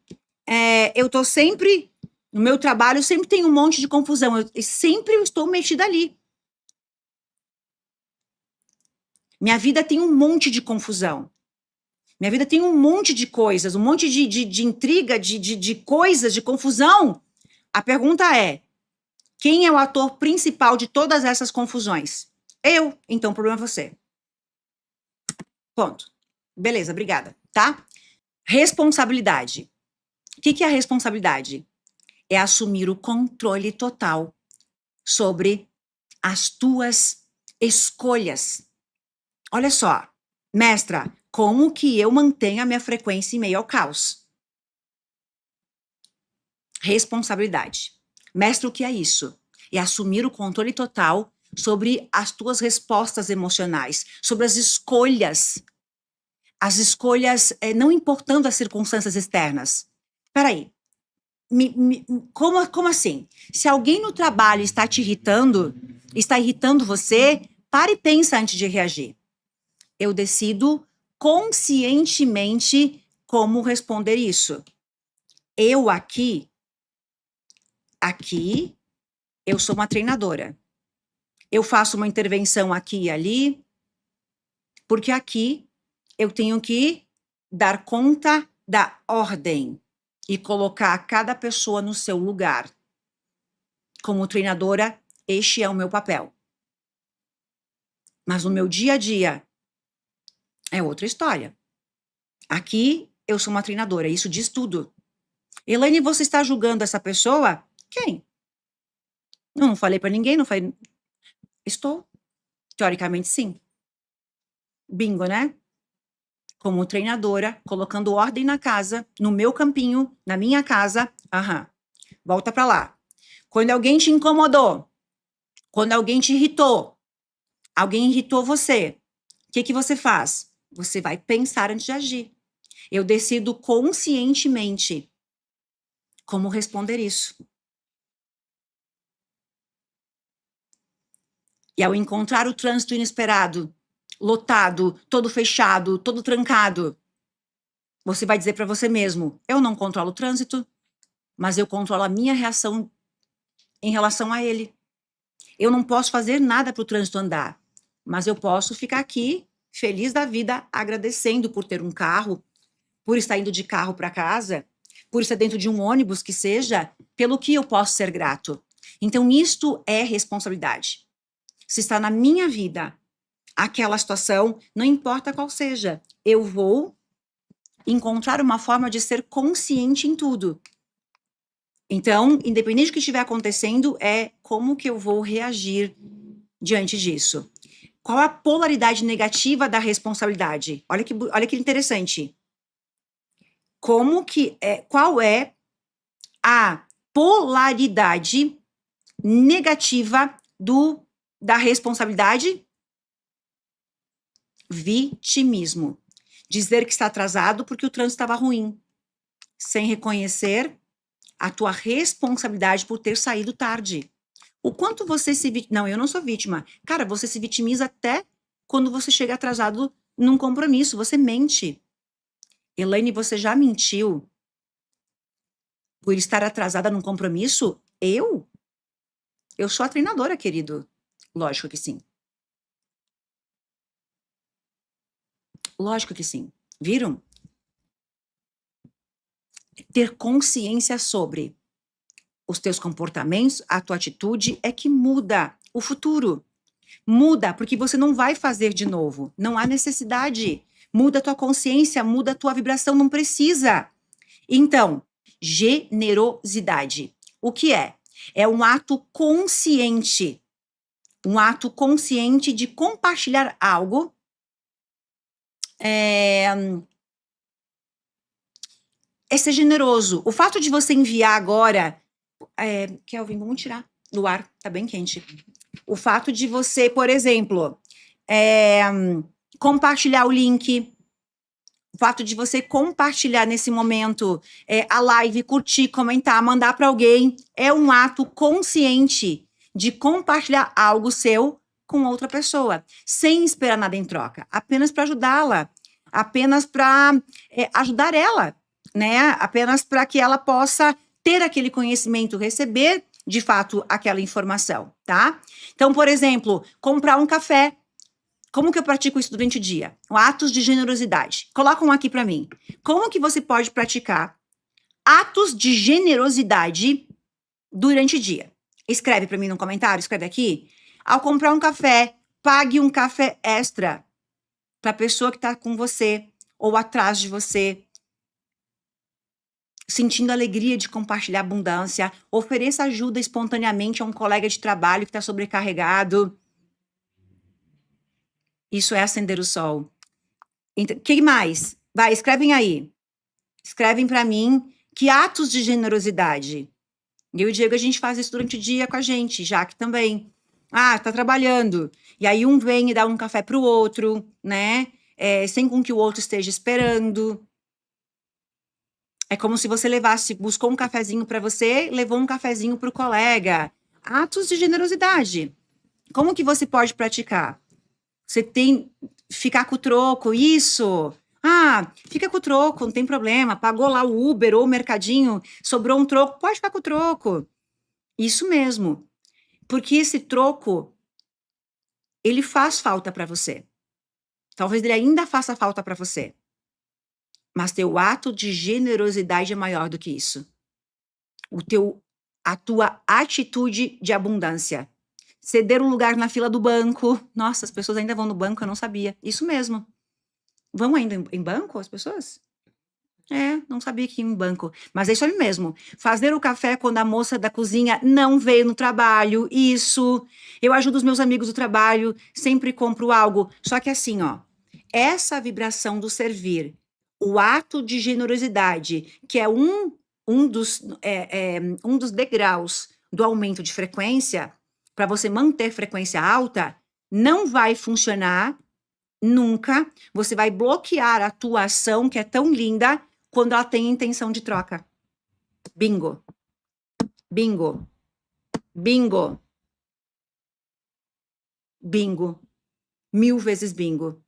eu tô sempre, no meu trabalho, sempre tem um monte de confusão, eu sempre estou metida ali. Minha vida tem um monte de confusão. Minha vida tem um monte de coisas, um monte de intriga, de coisas, de confusão. A pergunta é: quem é o ator principal de todas essas confusões? Eu. Então o problema é você. Ponto. Beleza, obrigada, tá? Responsabilidade. O que é a responsabilidade? É assumir o controle total sobre as tuas escolhas. Olha só, mestra, como que eu mantenho a minha frequência em meio ao caos? Responsabilidade. Mestra, o que é isso? É assumir o controle total sobre as tuas respostas emocionais, sobre as escolhas. As escolhas, não importando as circunstâncias externas. Peraí, como assim? Se alguém no trabalho está te irritando, está irritando você, pare e pensa antes de reagir. Eu decido conscientemente como responder isso. Eu aqui, eu sou uma treinadora. Eu faço uma intervenção aqui e ali, porque aqui eu tenho que dar conta da ordem e colocar cada pessoa no seu lugar. Como treinadora, este é o meu papel. Mas no meu dia a dia é outra história. Aqui eu sou uma treinadora, isso diz tudo. Elaine, você está julgando essa pessoa? Quem? Não falei para ninguém, não falei. Estou. Teoricamente, sim. Bingo, né? Como treinadora, colocando ordem na casa, no meu campinho, na minha casa. Aham. Volta para lá. Quando alguém te incomodou, quando alguém te irritou, alguém irritou você, o que você faz? Você vai pensar antes de agir. Eu decido conscientemente como responder isso. E ao encontrar o trânsito inesperado, lotado, todo fechado, todo trancado, você vai dizer para você mesmo: eu não controlo o trânsito, mas eu controlo a minha reação em relação a ele. Eu não posso fazer nada para o trânsito andar, mas eu posso ficar aqui, feliz da vida, agradecendo por ter um carro, por estar indo de carro para casa, por estar dentro de um ônibus que seja, pelo que eu posso ser grato. Então, isto é responsabilidade. Se está na minha vida aquela situação, não importa qual seja, eu vou encontrar uma forma de ser consciente em tudo. Então, independente do que estiver acontecendo, é como que eu vou reagir diante disso. Qual a polaridade negativa da responsabilidade? Olha que interessante. Qual é a polaridade negativa da responsabilidade? Vitimismo. Dizer que está atrasado porque o trânsito estava ruim, sem reconhecer a tua responsabilidade por ter saído tarde. O quanto você se... Não, eu não sou vítima. Cara, você se vitimiza até quando você chega atrasado num compromisso. Você mente. Elaine, você já mentiu por estar atrasada num compromisso? Eu? Eu sou a treinadora, querido. Lógico que sim. Lógico que sim. Viram? Ter consciência sobre os teus comportamentos, a tua atitude é que muda o futuro. Muda, porque você não vai fazer de novo. Não há necessidade. Muda a tua consciência, muda a tua vibração, não precisa. Então, generosidade. O que é? É um ato consciente. Um ato consciente de compartilhar algo. É ser generoso. O fato de você enviar agora... Kelvin, vamos tirar do ar, tá bem quente. O fato de você, por exemplo, compartilhar o link, o fato de você compartilhar nesse momento a live, curtir, comentar, mandar para alguém, é um ato consciente de compartilhar algo seu com outra pessoa, sem esperar nada em troca, apenas para ajudá-la, apenas para ajudar ela, né? Apenas para que ela possa ter aquele conhecimento, receber de fato aquela informação, tá? Então, por exemplo, comprar um café. Como que eu pratico isso durante o dia? Atos de generosidade. Colocam aqui para mim. Como que você pode praticar atos de generosidade durante o dia? Escreve para mim no comentário, escreve aqui. Ao comprar um café, pague um café extra para a pessoa que está com você ou atrás de você, sentindo alegria de compartilhar abundância. Ofereça ajuda espontaneamente a um colega de trabalho que está sobrecarregado. Isso é acender o sol. Então, que mais? Vai, escrevem aí. Escrevem para mim que atos de generosidade. Eu e o Diego, a gente faz isso durante o dia com a gente, Jaque também. Ah, tá trabalhando. E aí um vem e dá um café pro outro, né? Sem com que o outro esteja esperando. É como se você buscou um cafezinho para você, levou um cafezinho pro colega. Atos de generosidade. Como que você pode praticar? Você tem ficar com o troco, isso. Ah, fica com o troco, não tem problema. Pagou lá o Uber ou o mercadinho, sobrou um troco, pode ficar com o troco. Isso mesmo. Porque esse troco, ele faz falta para você. Talvez ele ainda faça falta para você. Mas teu ato de generosidade é maior do que isso. A tua atitude de abundância. Ceder um lugar na fila do banco. Nossa, as pessoas ainda vão no banco, eu não sabia. Isso mesmo. Vão ainda em banco as pessoas? Não sabia que ia em banco. Mas é isso aí mesmo. Fazer o café quando a moça da cozinha não veio no trabalho. Isso. Eu ajudo os meus amigos do trabalho, sempre compro algo. Só que assim, ó, essa vibração do servir, o ato de generosidade, que é um dos degraus do aumento de frequência, para você manter frequência alta, não vai funcionar nunca. Você vai bloquear a tua ação, que é tão linda, quando ela tem intenção de troca. Bingo. Bingo. Bingo. Bingo. 1000 vezes bingo.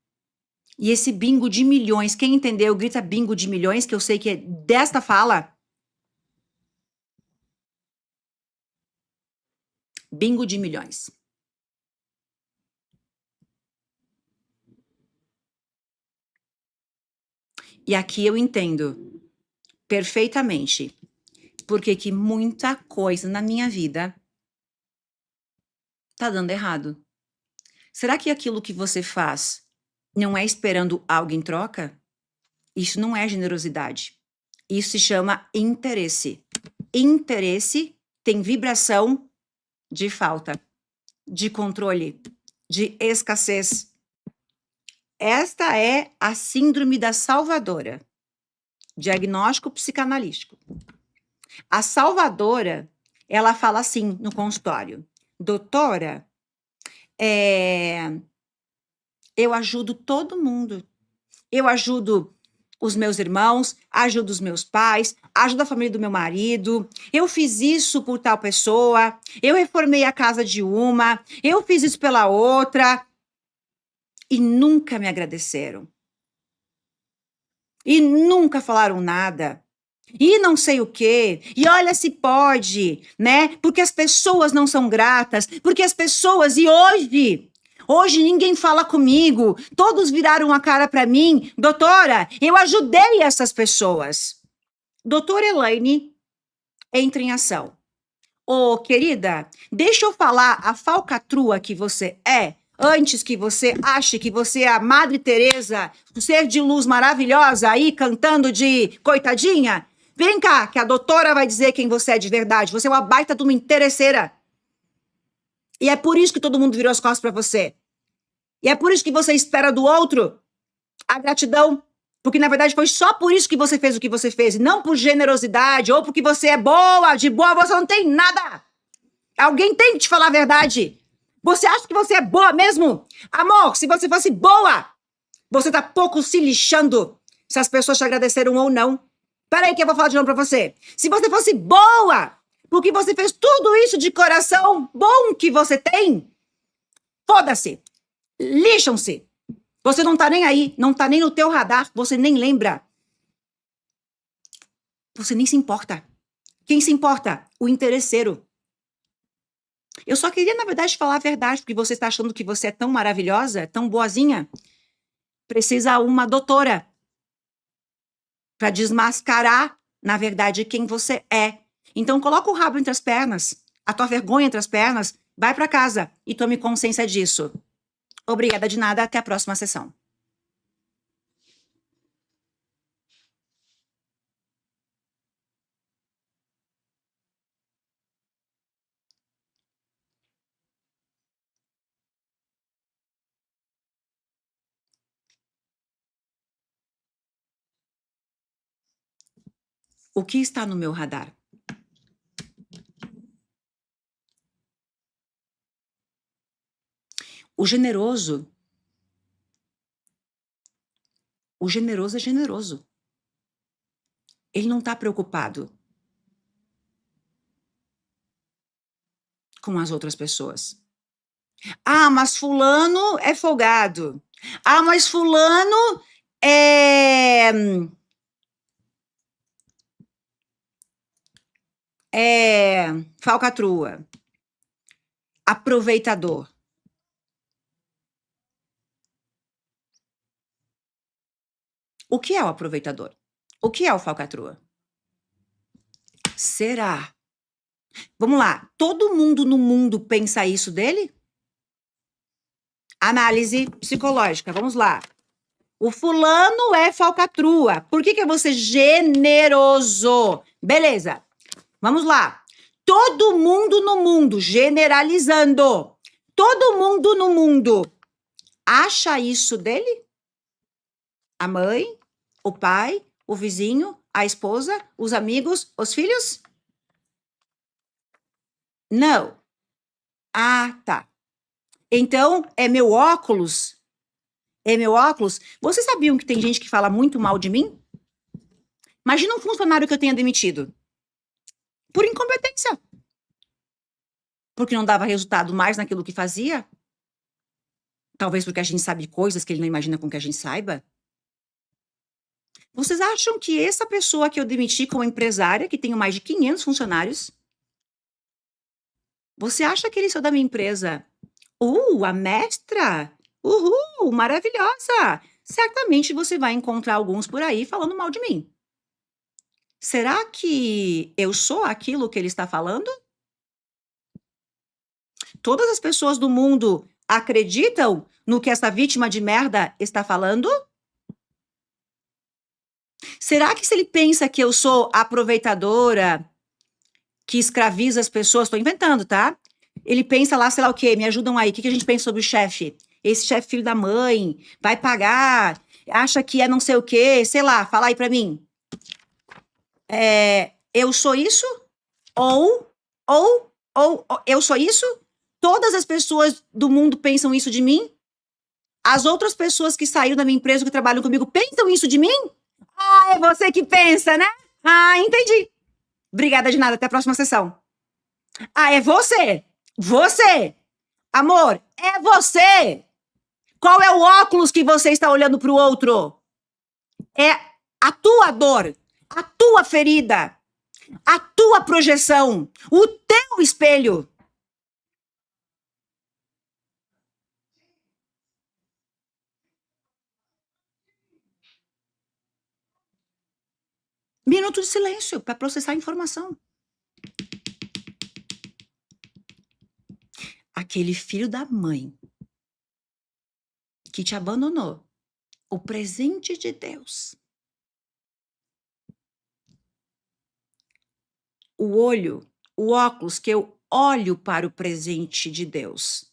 E esse bingo de milhões, quem entendeu, grita bingo de milhões, que eu sei que é desta fala. Bingo de milhões. E aqui eu entendo perfeitamente porque que muita coisa na minha vida tá dando errado. Será que aquilo que você faz não é esperando algo em troca? Isso não é generosidade. Isso se chama interesse. Interesse tem vibração de falta, de controle, de escassez. Esta é a síndrome da salvadora. Diagnóstico psicanalítico. A salvadora, ela fala assim no consultório: doutora, eu ajudo todo mundo. Eu ajudo os meus irmãos, ajudo os meus pais, ajudo a família do meu marido. Eu fiz isso por tal pessoa. Eu reformei a casa de uma. Eu fiz isso pela outra. E nunca me agradeceram. E nunca falaram nada. E não sei o quê. E olha se pode, né? Porque as pessoas não são gratas. Porque as pessoas... E hoje ninguém fala comigo. Todos viraram a cara para mim. Doutora, eu ajudei essas pessoas. Doutora Elaine, entra em ação. Ô, querida, deixa eu falar a falcatrua que você é, antes que você ache que você é a Madre Teresa, um ser de luz maravilhosa aí, cantando de coitadinha. Vem cá, que a doutora vai dizer quem você é de verdade. Você é uma baita de uma interesseira. E é por isso que todo mundo virou as costas para você. E é por isso que você espera do outro a gratidão. Porque, na verdade, foi só por isso que você fez o que você fez. E não por generosidade ou porque você é boa. De boa você não tem nada. Alguém tem que te falar a verdade. Você acha que você é boa mesmo? Amor, se você fosse boa, você tá pouco se lixando se as pessoas te agradeceram ou não. Peraí que eu vou falar de novo pra você. Se você fosse boa, porque você fez tudo isso de coração bom que você tem, foda-se. Lixam-se. Você não tá nem aí, não tá nem no teu radar, você nem lembra. Você nem se importa. Quem se importa? O interesseiro. Eu só queria, na verdade, falar a verdade, porque você está achando que você é tão maravilhosa, tão boazinha. Precisa uma doutora para desmascarar, na verdade, quem você é. Então, coloca o rabo entre as pernas, a tua vergonha entre as pernas, vai para casa e tome consciência disso. Obrigada de nada, até a próxima sessão. O que está no meu radar? O generoso é generoso. Ele não está preocupado com as outras pessoas. Ah, mas fulano é folgado. Ah, mas fulano é falcatrua. Aproveitador. O que é o aproveitador? O que é o falcatrua? Será? Vamos lá. Todo mundo no mundo pensa isso dele? Análise psicológica. Vamos lá. O fulano é falcatrua. Por que eu vou ser generoso? Beleza. Vamos lá. Todo mundo no mundo, generalizando. Todo mundo no mundo acha isso dele? A mãe, o pai, o vizinho, a esposa, os amigos, os filhos? Não. Ah, tá. Então, é meu óculos? É meu óculos? Vocês sabiam que tem gente que fala muito mal de mim? Imagina um funcionário que eu tenha demitido. Por incompetência. Porque não dava resultado mais naquilo que fazia? Talvez porque a gente sabe coisas que ele não imagina com que a gente saiba? Vocês acham que essa pessoa que eu demiti como empresária, que tenho mais de 500 funcionários, você acha que ele saiu da minha empresa? A mestra! Uhul, maravilhosa! Certamente você vai encontrar alguns por aí falando mal de mim. Será que eu sou aquilo que ele está falando? Todas as pessoas do mundo acreditam no que essa vítima de merda está falando? Será que se ele pensa que eu sou aproveitadora, que escraviza as pessoas, estou inventando, tá? Ele pensa lá, sei lá o quê, me ajudam aí, o que a gente pensa sobre o chefe? Esse chefe filho da mãe, vai pagar, acha que é não sei o quê, sei lá, fala aí pra mim. Eu sou isso? Ou eu sou isso? Todas as pessoas do mundo pensam isso de mim? As outras pessoas que saíram da minha empresa, que trabalham comigo, pensam isso de mim? Ah, é você que pensa, né? Ah, entendi. Obrigada de nada, até a próxima sessão. Ah, é você. Você. Amor, é você. Qual é o óculos que você está olhando para o outro? É a tua dor, a tua ferida, a tua projeção, o teu espelho. Minuto de silêncio para processar a informação. Aquele filho da mãe que te abandonou, o presente de Deus. O olho, o óculos que eu olho para o presente de Deus,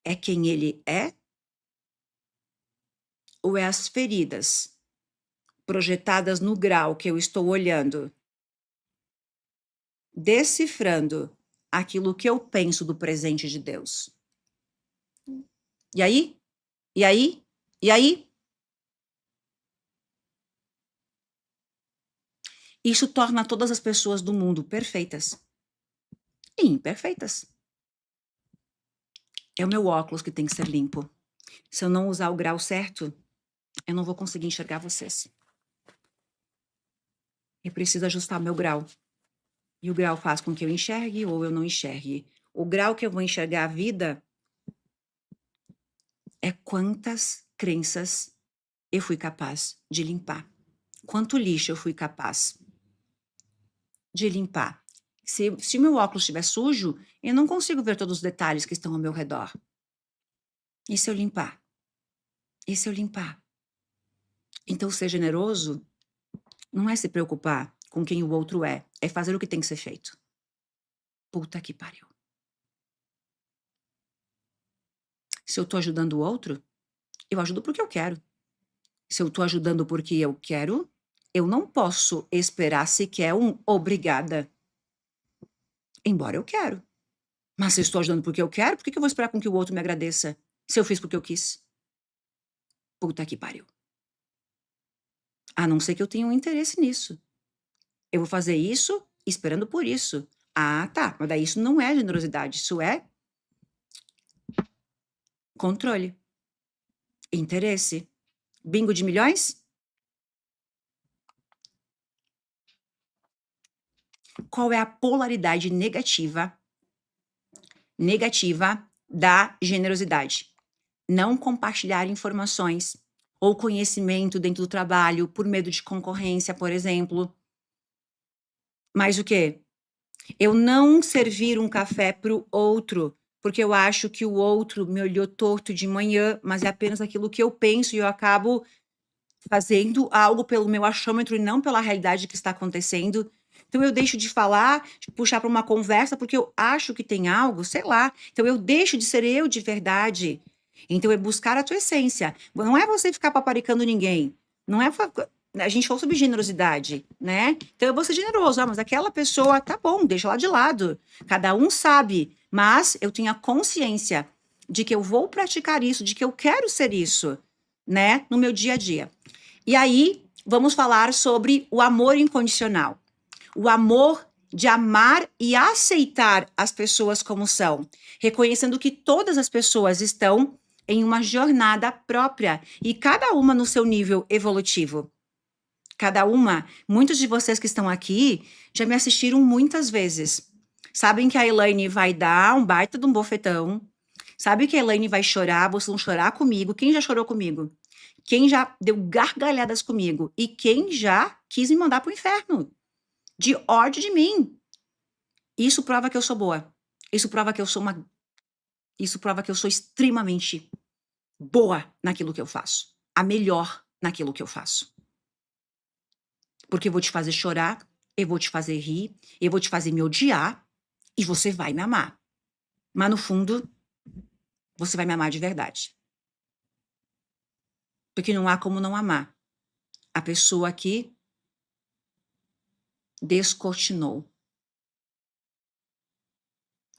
é quem ele é? Ou é as feridas projetadas no grau que eu estou olhando, decifrando aquilo que eu penso do presente de Deus? E aí? E aí? E aí? Isso torna todas as pessoas do mundo perfeitas e imperfeitas. É o meu óculos que tem que ser limpo. Se eu não usar o grau certo, eu não vou conseguir enxergar vocês. Eu preciso ajustar meu grau. E o grau faz com que eu enxergue ou eu não enxergue. O grau que eu vou enxergar a vida é quantas crenças eu fui capaz de limpar. Quanto lixo eu fui capaz de limpar. Se meu óculos estiver sujo, eu não consigo ver todos os detalhes que estão ao meu redor. E se eu limpar? E se eu limpar? Então, ser generoso não é se preocupar com quem o outro é fazer o que tem que ser feito. Puta que pariu. Se eu tô ajudando o outro, eu ajudo porque eu quero. Se eu tô ajudando porque eu quero, eu não posso esperar sequer um obrigada. Embora eu quero. Mas se eu estou ajudando porque eu quero, por que eu vou esperar com que o outro me agradeça? Se eu fiz porque eu quis. Puta que pariu. A não ser que eu tenha um interesse nisso. Eu vou fazer isso esperando por isso. Ah, tá. Mas daí isso não é generosidade. Isso é controle. Interesse. Bingo de milhões? Qual é a polaridade negativa da generosidade? Não compartilhar informações ou conhecimento dentro do trabalho por medo de concorrência, por exemplo. Mas o quê? Eu não servir um café para o outro, porque eu acho que o outro me olhou torto de manhã, mas é apenas aquilo que eu penso e eu acabo fazendo algo pelo meu achômetro e não pela realidade que está acontecendo. Então eu deixo de falar, de puxar para uma conversa, porque eu acho que tem algo, sei lá. Então eu deixo de ser eu de verdade. Então é buscar a tua essência. Não é você ficar paparicando ninguém. Não é. A gente falou sobre generosidade, né? Então eu vou ser generoso, mas aquela pessoa, tá bom, deixa lá de lado. Cada um sabe, mas eu tenho a consciência de que eu vou praticar isso, de que eu quero ser isso, né, no meu dia a dia. E aí, vamos falar sobre o amor incondicional. O amor de amar e aceitar as pessoas como são, reconhecendo que todas as pessoas estão em uma jornada própria e cada uma no seu nível evolutivo. Cada uma, muitos de vocês que estão aqui já me assistiram muitas vezes. Sabem que a Elaine vai dar um baita de um bofetão. Sabe que a Elaine vai chorar, vocês vão chorar comigo. Quem já chorou comigo? Quem já deu gargalhadas comigo? E quem já quis me mandar pro inferno? De ódio de mim. Isso prova que eu sou boa. Isso prova que eu sou uma. Isso prova que eu sou extremamente boa naquilo que eu faço. A melhor naquilo que eu faço. Porque eu vou te fazer chorar, eu vou te fazer rir, eu vou te fazer me odiar e você vai me amar. Mas no fundo, você vai me amar de verdade. Porque não há como não amar a pessoa que descortinou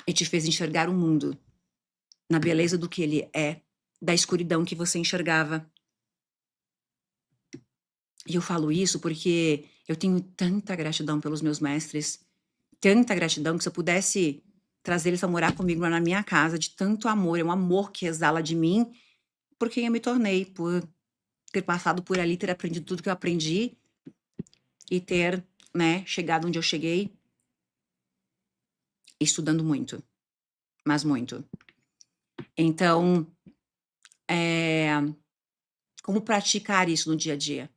e te fez enxergar o mundo na beleza do que ele é da escuridão que você enxergava. E eu falo isso porque eu tenho tanta gratidão pelos meus mestres, tanta gratidão que se eu pudesse trazer eles para morar comigo lá na minha casa, de tanto amor, é um amor que exala de mim, por quem eu me tornei, por ter passado por ali, ter aprendido tudo que eu aprendi e ter, né, chegado onde eu cheguei, estudando muito, mas muito. Então, como praticar isso no dia a dia?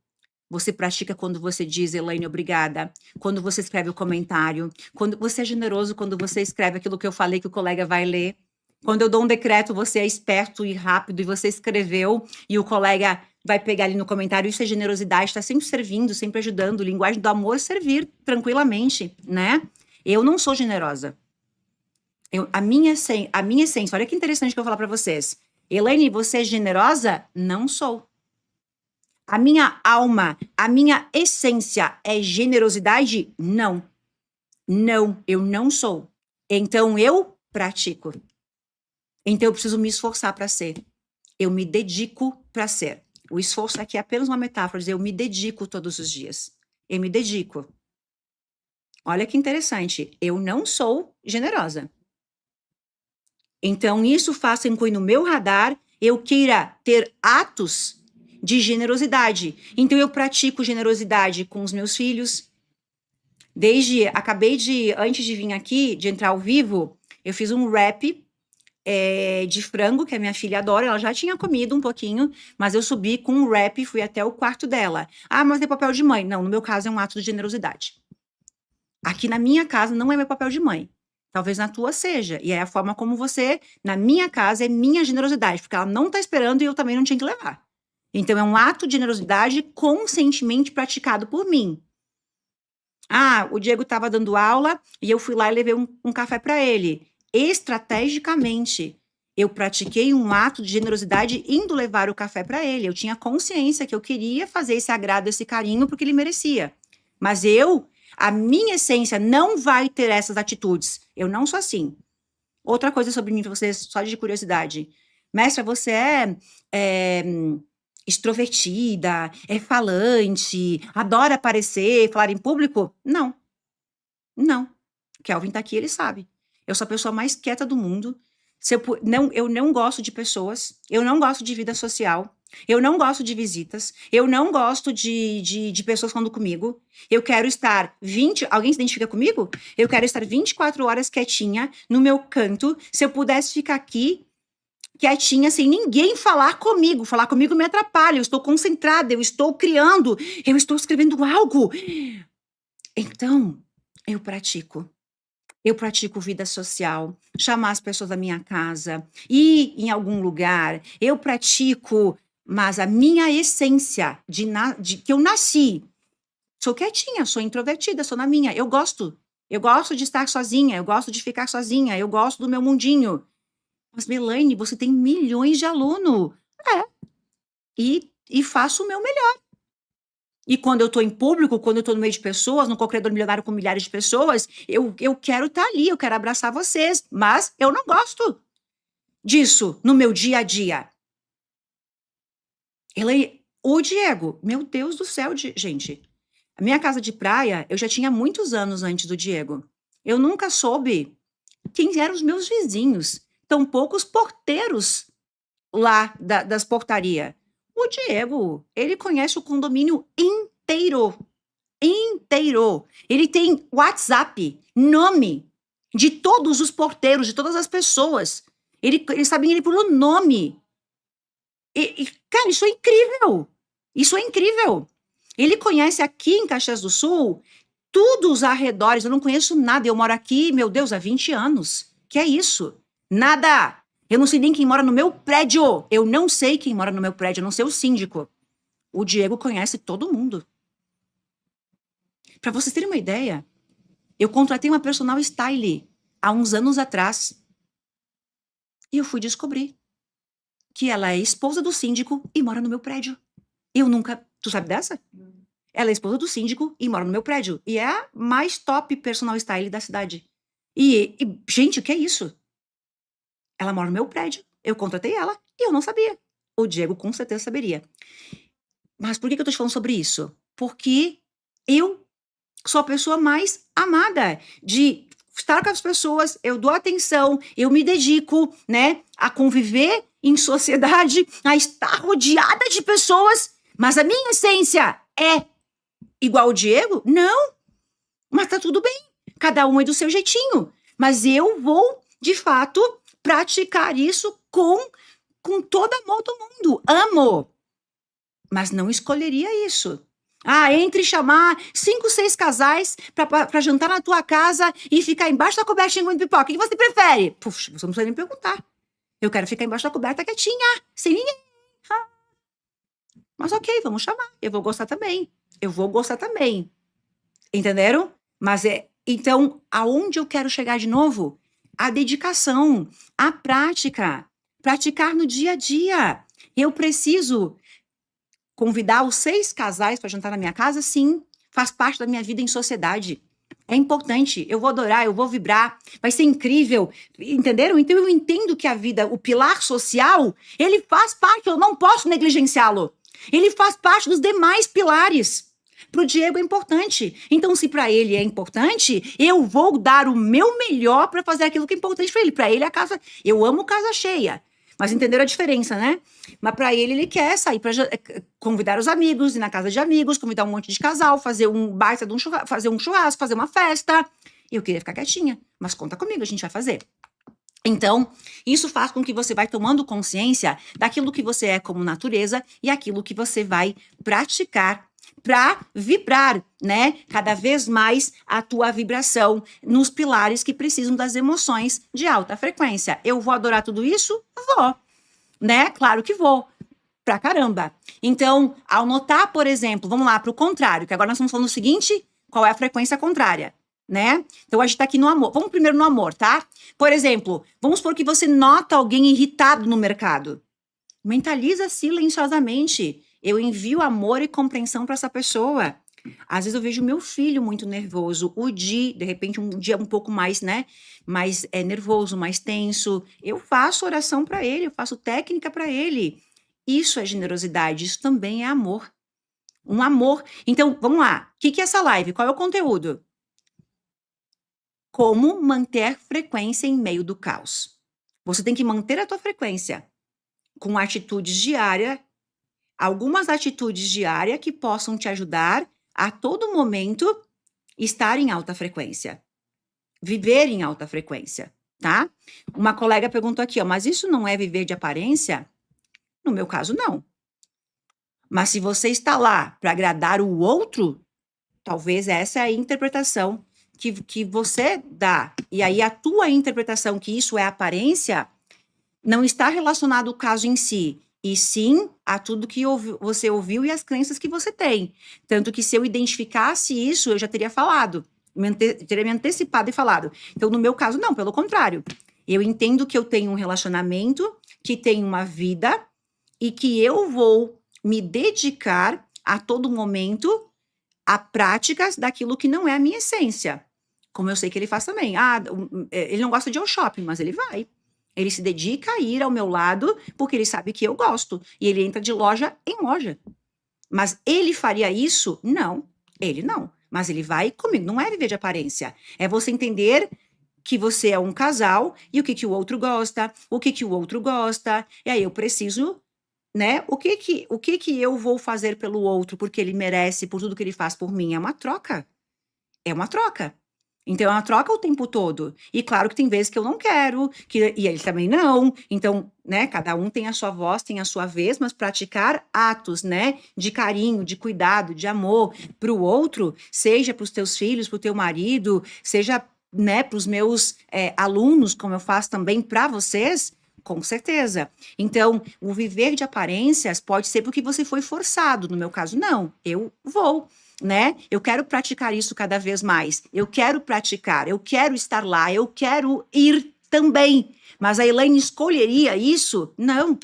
Você pratica quando você diz, Elaine, obrigada. Quando você escreve o comentário. Quando você é generoso, quando você escreve aquilo que eu falei que o colega vai ler. Quando eu dou um decreto, você é esperto e rápido e você escreveu e o colega vai pegar ali no comentário. Isso é generosidade, está sempre servindo, sempre ajudando. Linguagem do amor é servir tranquilamente, né? Eu não sou generosa. A minha essência, olha que interessante que eu vou falar para vocês. Elaine, você é generosa? Não sou. A minha alma, a minha essência é generosidade? Não. Não, eu não sou. Então eu pratico. Então eu preciso me esforçar para ser. Eu me dedico para ser. O esforço aqui é apenas uma metáfora, dizer eu me dedico todos os dias. Eu me dedico. Olha que interessante, eu não sou generosa. Então isso faz com que no meu radar eu queira ter atos de generosidade. Então eu pratico generosidade com os meus filhos. Antes de vir aqui, de entrar ao vivo, eu fiz um wrap de frango, que a minha filha adora, ela já tinha comido um pouquinho, mas eu subi com um wrap e fui até o quarto dela. Ah, mas é papel de mãe. Não, no meu caso é um ato de generosidade. Aqui na minha casa não é meu papel de mãe. Talvez na tua seja. E é a forma como você, na minha casa, é minha generosidade, porque ela não tá esperando e eu também não tinha que levar. Então, é um ato de generosidade conscientemente praticado por mim. Ah, o Diego estava dando aula e eu fui lá e levei um café para ele. Estrategicamente, eu pratiquei um ato de generosidade indo levar o café para ele. Eu tinha consciência que eu queria fazer esse agrado, esse carinho, porque ele merecia. Mas a minha essência não vai ter essas atitudes. Eu não sou assim. Outra coisa sobre mim para vocês, só de curiosidade. Mestra, você é extrovertida, é falante, adora aparecer, falar em público? Não. Não. Kelvin tá aqui, ele sabe. Eu sou a pessoa mais quieta do mundo. Eu não gosto de pessoas, eu não gosto de vida social, eu não gosto de visitas, eu não gosto de pessoas falando comigo. Eu quero estar alguém se identifica comigo? Eu quero estar 24 horas quietinha no meu canto. Se eu pudesse ficar aqui quietinha, sem ninguém falar comigo. Falar comigo me atrapalha, eu estou concentrada, eu estou criando, eu estou escrevendo algo. Então, eu pratico. Eu pratico vida social, chamar as pessoas da minha casa, ir em algum lugar. Eu pratico, mas a minha essência de que eu nasci. Sou quietinha, sou introvertida, sou na minha. Eu gosto. Eu gosto de estar sozinha, eu gosto de ficar sozinha, eu gosto do meu mundinho. Mas, Melaine, você tem milhões de alunos. E faço o meu melhor. E quando eu estou em público, quando eu estou no meio de pessoas, no corredor milionário com milhares de pessoas, eu quero estar ali, eu quero abraçar vocês. Mas eu não gosto disso no meu dia a dia. O Diego, meu Deus do céu, gente. A minha casa de praia, eu já tinha muitos anos antes do Diego. Eu nunca soube quem eram os meus vizinhos. Tampouco os porteiros lá das portarias. O Diego, ele conhece o condomínio inteiro. Inteiro. Ele tem WhatsApp, nome de todos os porteiros, de todas as pessoas. Ele sabe ele pelo nome. Cara, isso é incrível. Isso é incrível. Ele conhece aqui em Caxias do Sul todos os arredores. Eu não conheço nada. Eu moro aqui, meu Deus, há 20 anos. Que é isso? Nada. Eu não sei nem quem mora no meu prédio. Eu não sei quem mora no meu prédio. Eu não sei o síndico. O Diego conhece todo mundo. Para vocês terem uma ideia, eu contratei uma personal style há uns anos atrás. E eu fui descobrir que ela é esposa do síndico e mora no meu prédio. Eu nunca... Tu sabe dessa? Ela é esposa do síndico e mora no meu prédio. E é a mais top personal style da cidade. Gente, o que é isso? Ela mora no meu prédio. Eu contratei ela e eu não sabia. O Diego com certeza saberia. Mas por que eu tô te falando sobre isso? Porque eu sou a pessoa mais amada de estar com as pessoas, eu dou atenção, eu me dedico, né, a conviver em sociedade, a estar rodeada de pessoas, mas a minha essência é igual o Diego? Não, mas tá tudo bem, cada um é do seu jeitinho, mas eu vou, de fato, praticar isso com todo amor do mundo, amo, mas não escolheria isso. Ah, entre chamar 5, 6 casais pra jantar na tua casa e ficar embaixo da coberta comendo pipoca. O que você prefere? Puxa, você não precisa nem perguntar. Eu quero ficar embaixo da coberta quietinha, sem ninguém. Ah, mas ok, vamos chamar. Eu vou gostar também. Eu vou gostar também. Entenderam? Mas então, aonde eu quero chegar de novo? A dedicação, a prática. Praticar no dia a dia. Eu preciso convidar os 6 casais para jantar na minha casa? Sim, faz parte da minha vida em sociedade. É importante, eu vou adorar, eu vou vibrar, vai ser incrível, entenderam? Então eu entendo que a vida, o pilar social, ele faz parte, eu não posso negligenciá-lo. Ele faz parte dos demais pilares. Para o Diego é importante. Então, se para ele é importante, eu vou dar o meu melhor para fazer aquilo que é importante para ele. Para ele, a casa. Eu amo casa cheia. Mas entenderam a diferença, né? Mas para ele quer sair para convidar os amigos, ir na casa de amigos, convidar um monte de casal, fazer um baita de um churrasco, fazer uma festa. Eu queria ficar quietinha, mas conta comigo, a gente vai fazer. Então, isso faz com que você vai tomando consciência daquilo que você é como natureza e aquilo que você vai praticar para vibrar, né? Cada vez mais a tua vibração nos pilares que precisam das emoções de alta frequência. Eu vou adorar tudo isso? Vou, né? Claro que vou. Pra caramba. Então, ao notar, por exemplo, vamos lá, para o contrário, que agora nós estamos falando o seguinte, qual é a frequência contrária, né? Então, a gente tá aqui no amor. Vamos primeiro no amor, tá? Por exemplo, vamos supor que você nota alguém irritado no mercado. Mentaliza silenciosamente. Eu envio amor e compreensão para essa pessoa. Às vezes eu vejo meu filho muito nervoso, o Di, de repente um dia um pouco mais, né, mais nervoso, mais tenso. Eu faço oração para ele, eu faço técnica para ele. Isso é generosidade, isso também é amor. Um amor. Então, vamos lá. O que é essa live? Qual é o conteúdo? Como manter frequência em meio do caos. Você tem que manter a tua frequência com atitudes diárias, algumas atitudes diárias que possam te ajudar a todo momento estar em alta frequência, viver em alta frequência, tá? Uma colega perguntou aqui, ó, mas isso não é viver de aparência? No meu caso, não. Mas se você está lá para agradar o outro, talvez essa é a interpretação que você dá. E aí a tua interpretação que isso é aparência não está relacionado ao caso em si, e sim a tudo que você ouviu e as crenças que você tem. Tanto que se eu identificasse isso, eu já teria falado, teria me antecipado e falado. Então, no meu caso, não, pelo contrário. Eu entendo que eu tenho um relacionamento, que tem uma vida, e que eu vou me dedicar a todo momento a práticas daquilo que não é a minha essência. Como eu sei que ele faz também. Ah, ele não gosta de ir ao shopping, mas ele vai. Ele se dedica a ir ao meu lado porque ele sabe que eu gosto. E ele entra de loja em loja. Mas ele faria isso? Não, ele não. Mas ele vai comigo. Não é viver de aparência. É você entender que você é um casal e o que o outro gosta, o que o outro gosta. E aí eu preciso, né? O que eu vou fazer pelo outro porque ele merece, por tudo que ele faz por mim? É uma troca. É uma troca. Então, é uma troca o tempo todo. E claro que tem vezes que eu não quero, e ele também não. Então, né, cada um tem a sua voz, tem a sua vez, mas praticar atos, né, de carinho, de cuidado, de amor para o outro, seja para os teus filhos, para o teu marido, seja, né, para os meus alunos, como eu faço também para vocês, com certeza. Então, o viver de aparências pode ser porque você foi forçado. No meu caso, não. Eu vou. Né? Eu quero praticar isso cada vez mais. Eu quero praticar, eu quero estar lá, eu quero ir também. Mas a Elaine escolheria isso? Não.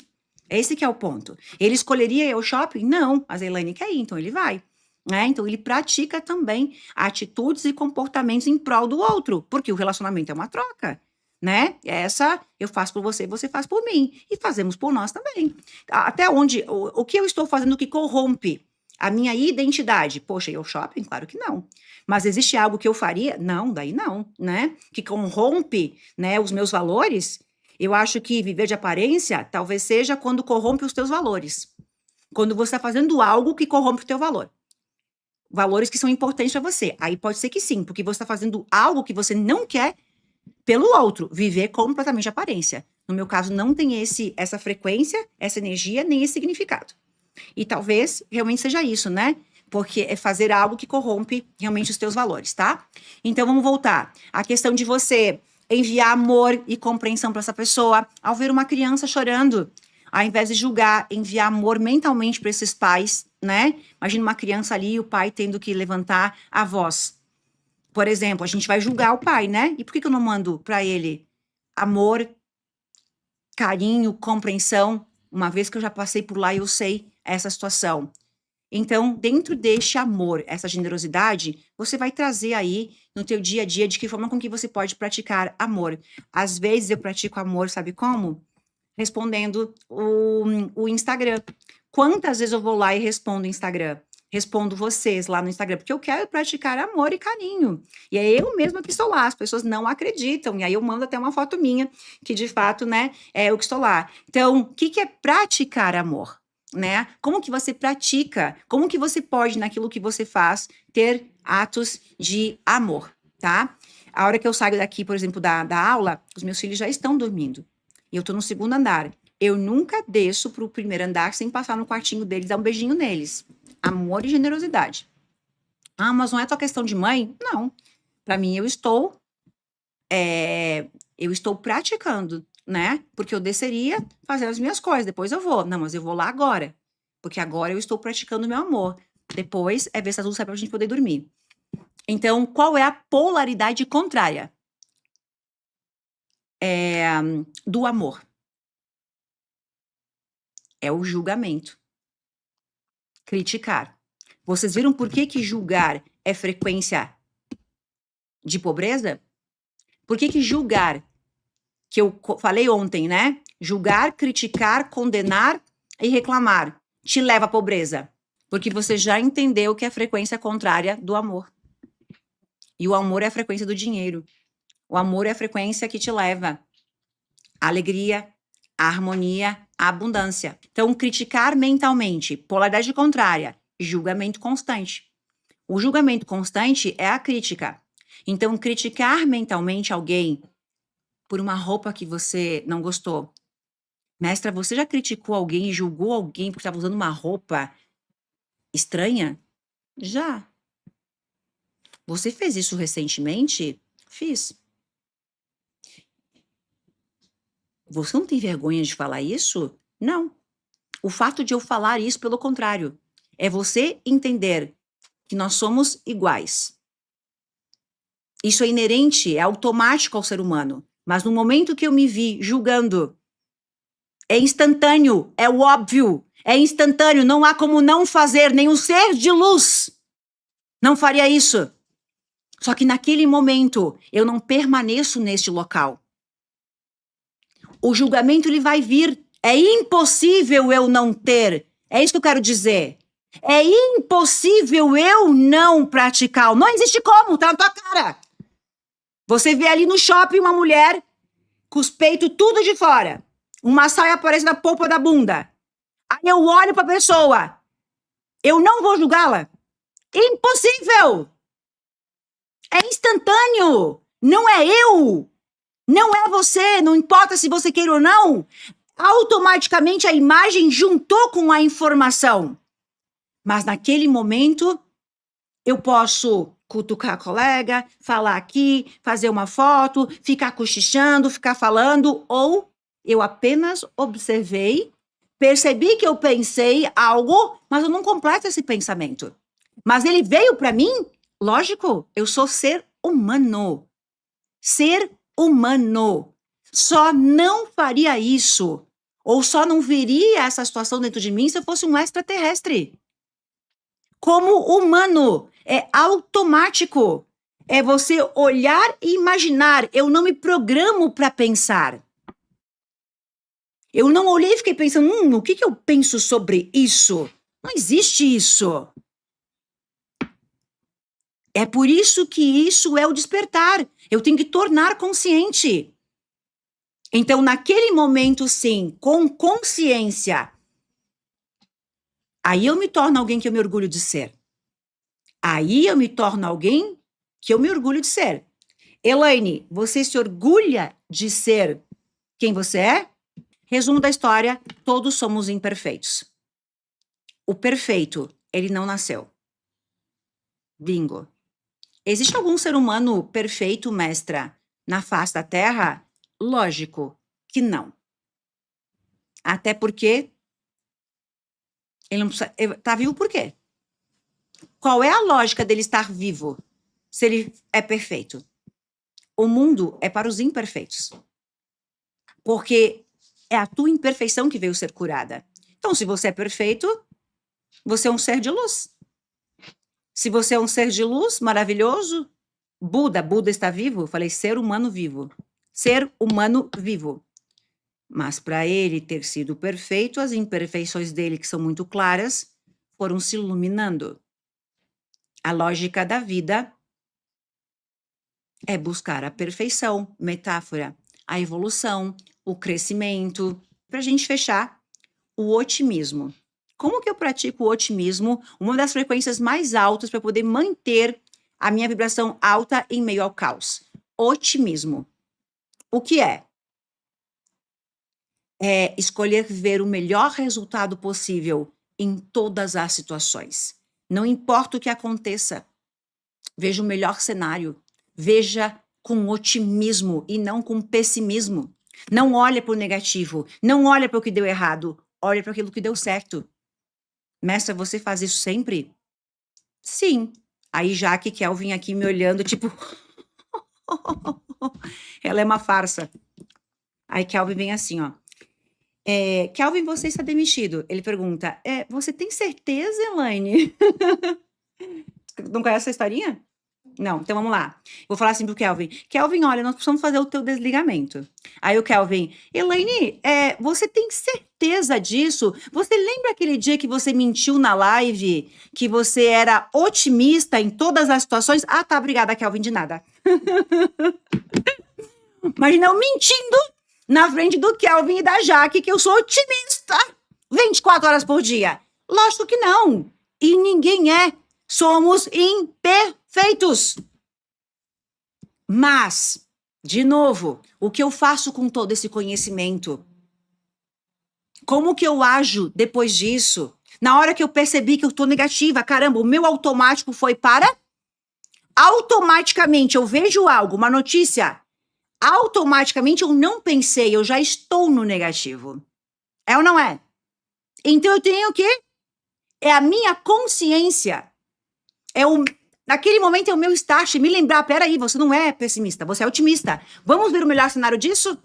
Esse que é o ponto. Ele escolheria ir ao shopping? Não. Mas a Elaine quer ir, então ele vai. Né? Então ele pratica também atitudes e comportamentos em prol do outro, porque o relacionamento é uma troca. né? Essa eu faço por você, você faz por mim. E fazemos por nós também. Até onde, o que eu estou fazendo que corrompe a minha identidade? Poxa, ir ao shopping? Claro que não. Mas existe algo que eu faria? Não, daí não, né? Que corrompe, né, os meus valores? Eu acho que viver de aparência talvez seja quando corrompe os teus valores. Quando você está fazendo algo que corrompe o teu valor. Valores que são importantes para você. Aí pode ser que sim, porque você está fazendo algo que você não quer pelo outro, viver completamente de aparência. No meu caso, não tem essa frequência, essa energia, nem esse significado. E talvez realmente seja isso, né? Porque é fazer algo que corrompe realmente os teus valores, tá? Então vamos voltar. A questão de você enviar amor e compreensão para essa pessoa ao ver uma criança chorando, ao invés de julgar, enviar amor mentalmente para esses pais, né? Imagina uma criança ali e o pai tendo que levantar a voz. Por exemplo, a gente vai julgar o pai, né? E por que eu não mando para ele amor, carinho, compreensão, uma vez que eu já passei por lá e eu sei essa situação? Então, dentro deste amor, essa generosidade, você vai trazer aí no teu dia a dia de que forma com que você pode praticar amor. Às vezes eu pratico amor, sabe como? Respondendo o Instagram. Quantas vezes eu vou lá e respondo o Instagram? Respondo vocês lá no Instagram, porque eu quero praticar amor e carinho. E é eu mesma que estou lá, as pessoas não acreditam. E aí eu mando até uma foto minha, que de fato, né, é eu que estou lá. Então, o que é praticar amor? Né? Como que você pratica? Como que você pode, naquilo que você faz, ter atos de amor, tá? A hora que eu saio daqui, por exemplo, da aula, os meus filhos já estão dormindo. E eu tô no segundo andar. Eu nunca desço pro primeiro andar sem passar no quartinho deles, dar um beijinho neles. Amor e generosidade. Ah, mas não é só questão de mãe? Não. Para mim, eu estou praticando, né? Porque eu desceria fazer as minhas coisas, depois eu vou. Não, mas eu vou lá agora. Porque agora eu estou praticando meu amor. Depois é ver se tá tudo certo pra gente poder dormir. Então, qual é a polaridade contrária? Do amor. É o julgamento. Criticar. Vocês viram por que julgar é frequência de pobreza? Por que julgar, que eu falei ontem, né? Julgar, criticar, condenar e reclamar te leva à pobreza? Porque você já entendeu que é a frequência contrária do amor. E o amor é a frequência do dinheiro. O amor é a frequência que te leva à alegria, à harmonia, à abundância. Então, criticar mentalmente, polaridade contrária, julgamento constante. O julgamento constante é a crítica. Então, criticar mentalmente alguém por uma roupa que você não gostou. Mestra, você já criticou alguém e julgou alguém porque estava usando uma roupa estranha? Já. Você fez isso recentemente? Fiz. Você não tem vergonha de falar isso? Não. O fato de eu falar isso, pelo contrário, é você entender que nós somos iguais. Isso é inerente, é automático ao ser humano. Mas no momento que eu me vi julgando, é instantâneo, é o óbvio, é instantâneo, não há como não fazer, nenhum ser de luz não faria isso. Só que naquele momento, eu não permaneço neste local. O julgamento, ele vai vir. É impossível eu não ter. É isso que eu quero dizer. É impossível eu não praticar. Não existe como, tá na tua cara. Você vê ali no shopping uma mulher com os peitos tudo de fora. Uma saia aparece na polpa da bunda. Aí eu olho pra pessoa. Eu não vou julgá-la. Impossível! É instantâneo. Não é eu. Não é você. Não importa se você queira ou não. Automaticamente a imagem juntou com a informação. Mas naquele momento, eu posso cutucar a colega, falar aqui, fazer uma foto, ficar cochichando, ficar falando, ou eu apenas observei, percebi que eu pensei algo, mas eu não completo esse pensamento. Mas ele veio para mim, lógico, eu sou ser humano. Ser humano. Só não faria isso, ou só não veria essa situação dentro de mim se eu fosse um extraterrestre. Como humano, é automático. É você olhar e imaginar. Eu não me programo para pensar. Eu não olhei e fiquei pensando, o que eu penso sobre isso? Não existe isso. É por isso que isso é o despertar. Eu tenho que tornar consciente. Então, naquele momento, sim, com consciência, aí eu me torno alguém que eu me orgulho de ser. Aí eu me torno alguém que eu me orgulho de ser. Elaine, você se orgulha de ser quem você é? Resumo da história, todos somos imperfeitos. O perfeito, ele não nasceu. Bingo. Existe algum ser humano perfeito, mestra, na face da Terra? Lógico que não. Até porque ele não precisa, tá vivo por quê? Qual é a lógica dele estar vivo se ele é perfeito? O mundo é para os imperfeitos. Porque é a tua imperfeição que veio ser curada. Então, se você é perfeito, você é um ser de luz. Se você é um ser de luz maravilhoso, Buda está vivo? Eu falei ser humano vivo. Ser humano vivo. Mas para ele ter sido perfeito, as imperfeições dele, que são muito claras, foram se iluminando. A lógica da vida é buscar a perfeição, metáfora, a evolução, o crescimento. Para a gente fechar, o otimismo. Como que eu pratico o otimismo? Uma das frequências mais altas para poder manter a minha vibração alta em meio ao caos. Otimismo. O que é? É escolher ver o melhor resultado possível em todas as situações. Não importa o que aconteça, veja o melhor cenário. Veja com otimismo e não com pessimismo. Não olha para o negativo, não olha para o que deu errado, olha para aquilo que deu certo. Mestra, você faz isso sempre? Sim. Aí Jaque Kelvin aqui me olhando, tipo... Ela é uma farsa. Aí Kelvin vem assim, ó. Kelvin, você está demitido. Ele pergunta, você tem certeza, Elaine? Não conhece essa historinha? Não, então vamos lá. Vou falar assim pro Kelvin. Kelvin, olha, nós precisamos fazer o teu desligamento. Aí o Kelvin, Elaine, você tem certeza disso? Você lembra aquele dia que você mentiu na live? Que você era otimista em todas as situações? Ah, tá, obrigada, Kelvin, de nada. Imagina eu mentindo na frente do Kelvin e da Jaque que eu sou otimista 24 horas por dia. Lógico que não. E ninguém é. Somos imperfeitos. Mas, de novo, o que eu faço com todo esse conhecimento? Como que eu ajo depois disso? Na hora que eu percebi que eu estou negativa, caramba, o meu automático foi para... Automaticamente eu vejo algo, uma notícia, automaticamente eu não pensei, eu já estou no negativo. É ou não é? Então eu tenho o quê? É a minha consciência. Naquele momento é o meu start, me lembrar, peraí, você não é pessimista, você é otimista. Vamos ver o melhor cenário disso?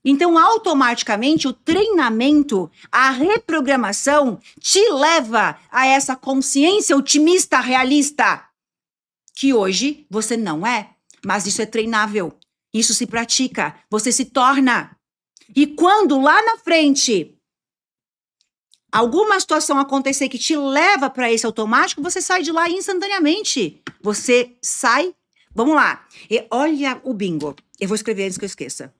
Então, automaticamente, o treinamento, a reprogramação te leva a essa consciência otimista, realista, que hoje você não é, mas isso é treinável, isso se pratica, você se torna. E quando lá na frente alguma situação acontecer que te leva para esse automático, você sai de lá instantaneamente. Você sai. Vamos lá. E olha o bingo. Eu vou escrever antes que eu esqueça.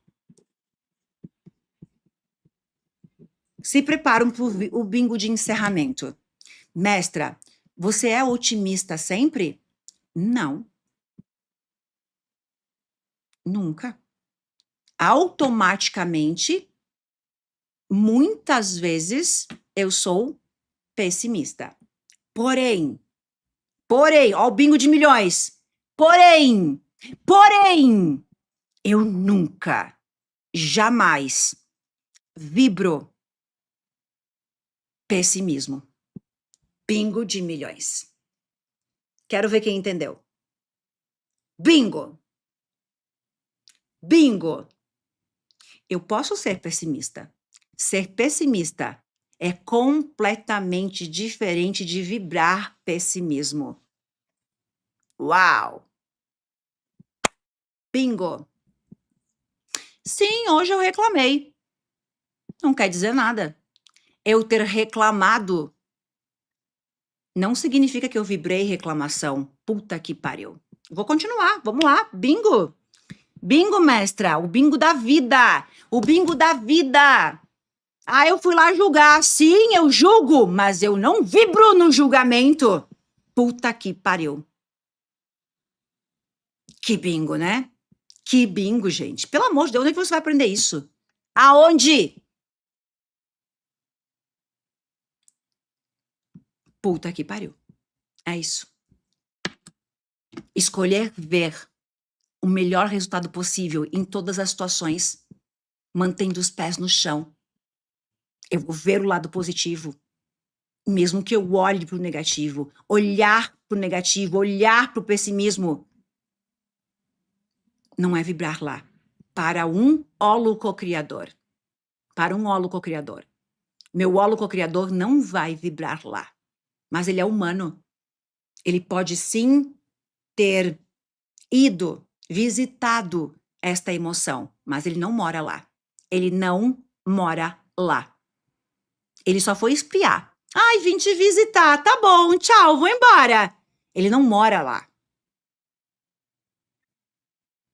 Se preparam para o bingo de encerramento. Mestra, você é otimista sempre? Não. Nunca. Automaticamente, muitas vezes, eu sou pessimista. Porém, ó, o bingo de milhões. Porém, eu nunca, jamais vibro pessimismo. Bingo de milhões. Quero ver quem entendeu. Bingo. Bingo. Eu posso ser pessimista. Ser pessimista é completamente diferente de vibrar pessimismo. Uau! Bingo. Sim, hoje eu reclamei. Não quer dizer nada. Eu ter reclamado não significa que eu vibrei reclamação. Puta que pariu. Vou continuar, vamos lá. Bingo. Bingo, mestra. O bingo da vida. O bingo da vida. Ah, eu fui lá julgar. Sim, eu julgo, mas eu não vibro no julgamento. Puta que pariu. Que bingo, né? Que bingo, gente. Pelo amor de Deus, onde é que você vai aprender isso? Aonde? Puta que pariu. É isso. Escolher ver o melhor resultado possível em todas as situações, mantendo os pés no chão. Eu vou ver o lado positivo, mesmo que eu olhe para o negativo. Olhar para o negativo, olhar para o pessimismo, não é vibrar lá. Para um holo co-criador. Para um holo co-criador. Meu holo co-criador não vai vibrar lá. Mas ele é humano. Ele pode sim ter ido, visitado esta emoção, mas ele não mora lá. Ele não mora lá. Ele só foi espiar. Ai, vim te visitar, tá bom, tchau, vou embora. Ele não mora lá.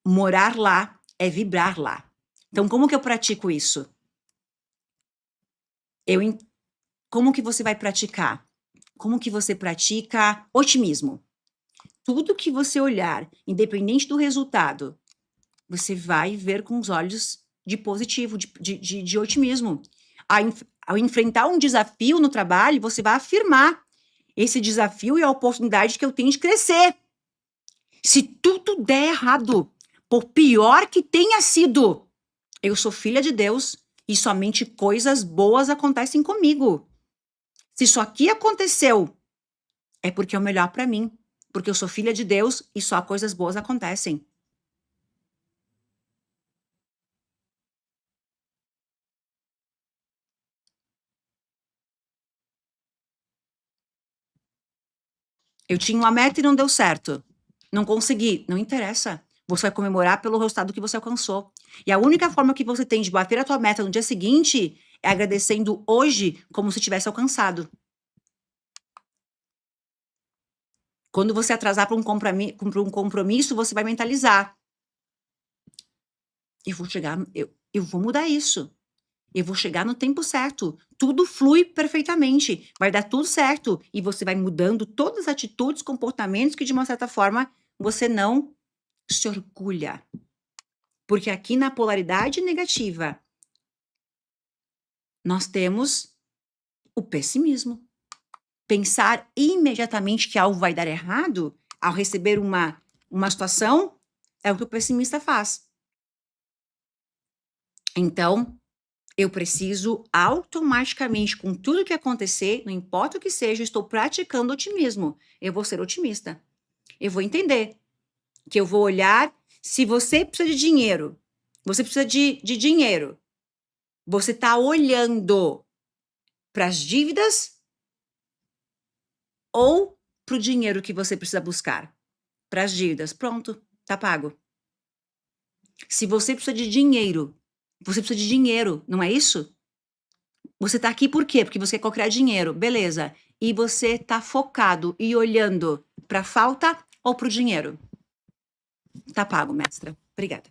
Morar lá é vibrar lá. Então, como que eu pratico isso? Como que você vai praticar? Como que você pratica otimismo? Tudo que você olhar, independente do resultado, você vai ver com os olhos de positivo, de otimismo. Ao enfrentar um desafio no trabalho, você vai afirmar esse desafio e a oportunidade que eu tenho de crescer. Se tudo der errado, por pior que tenha sido, eu sou filha de Deus e somente coisas boas acontecem comigo. Se isso aqui aconteceu, é porque é o melhor para mim, porque eu sou filha de Deus e só coisas boas acontecem. Eu tinha uma meta e não deu certo. Não consegui. Não interessa. Você vai comemorar pelo resultado que você alcançou. E a única forma que você tem de bater a tua meta no dia seguinte é agradecendo hoje como se tivesse alcançado. Quando você atrasar para um compromisso, você vai mentalizar. Eu vou mudar isso. Eu vou chegar no tempo certo. Tudo flui perfeitamente. Vai dar tudo certo. E você vai mudando todas as atitudes, comportamentos que, de uma certa forma, você não se orgulha. Porque aqui na polaridade negativa, nós temos o pessimismo. Pensar imediatamente que algo vai dar errado ao receber uma situação é o que o pessimista faz. Então, eu preciso automaticamente, com tudo que acontecer, não importa o que seja, eu estou praticando otimismo. Eu vou ser otimista. Eu vou entender que eu vou olhar. Se você precisa de dinheiro, você precisa de dinheiro. Você está olhando para as dívidas ou para o dinheiro que você precisa buscar? Para as dívidas. Pronto, tá pago. Se você precisa de dinheiro, você precisa de dinheiro, não é isso? Você tá aqui por quê? Porque você quer criar dinheiro, beleza. E você tá focado e olhando para a falta ou para o dinheiro? Tá pago, mestra. Obrigada.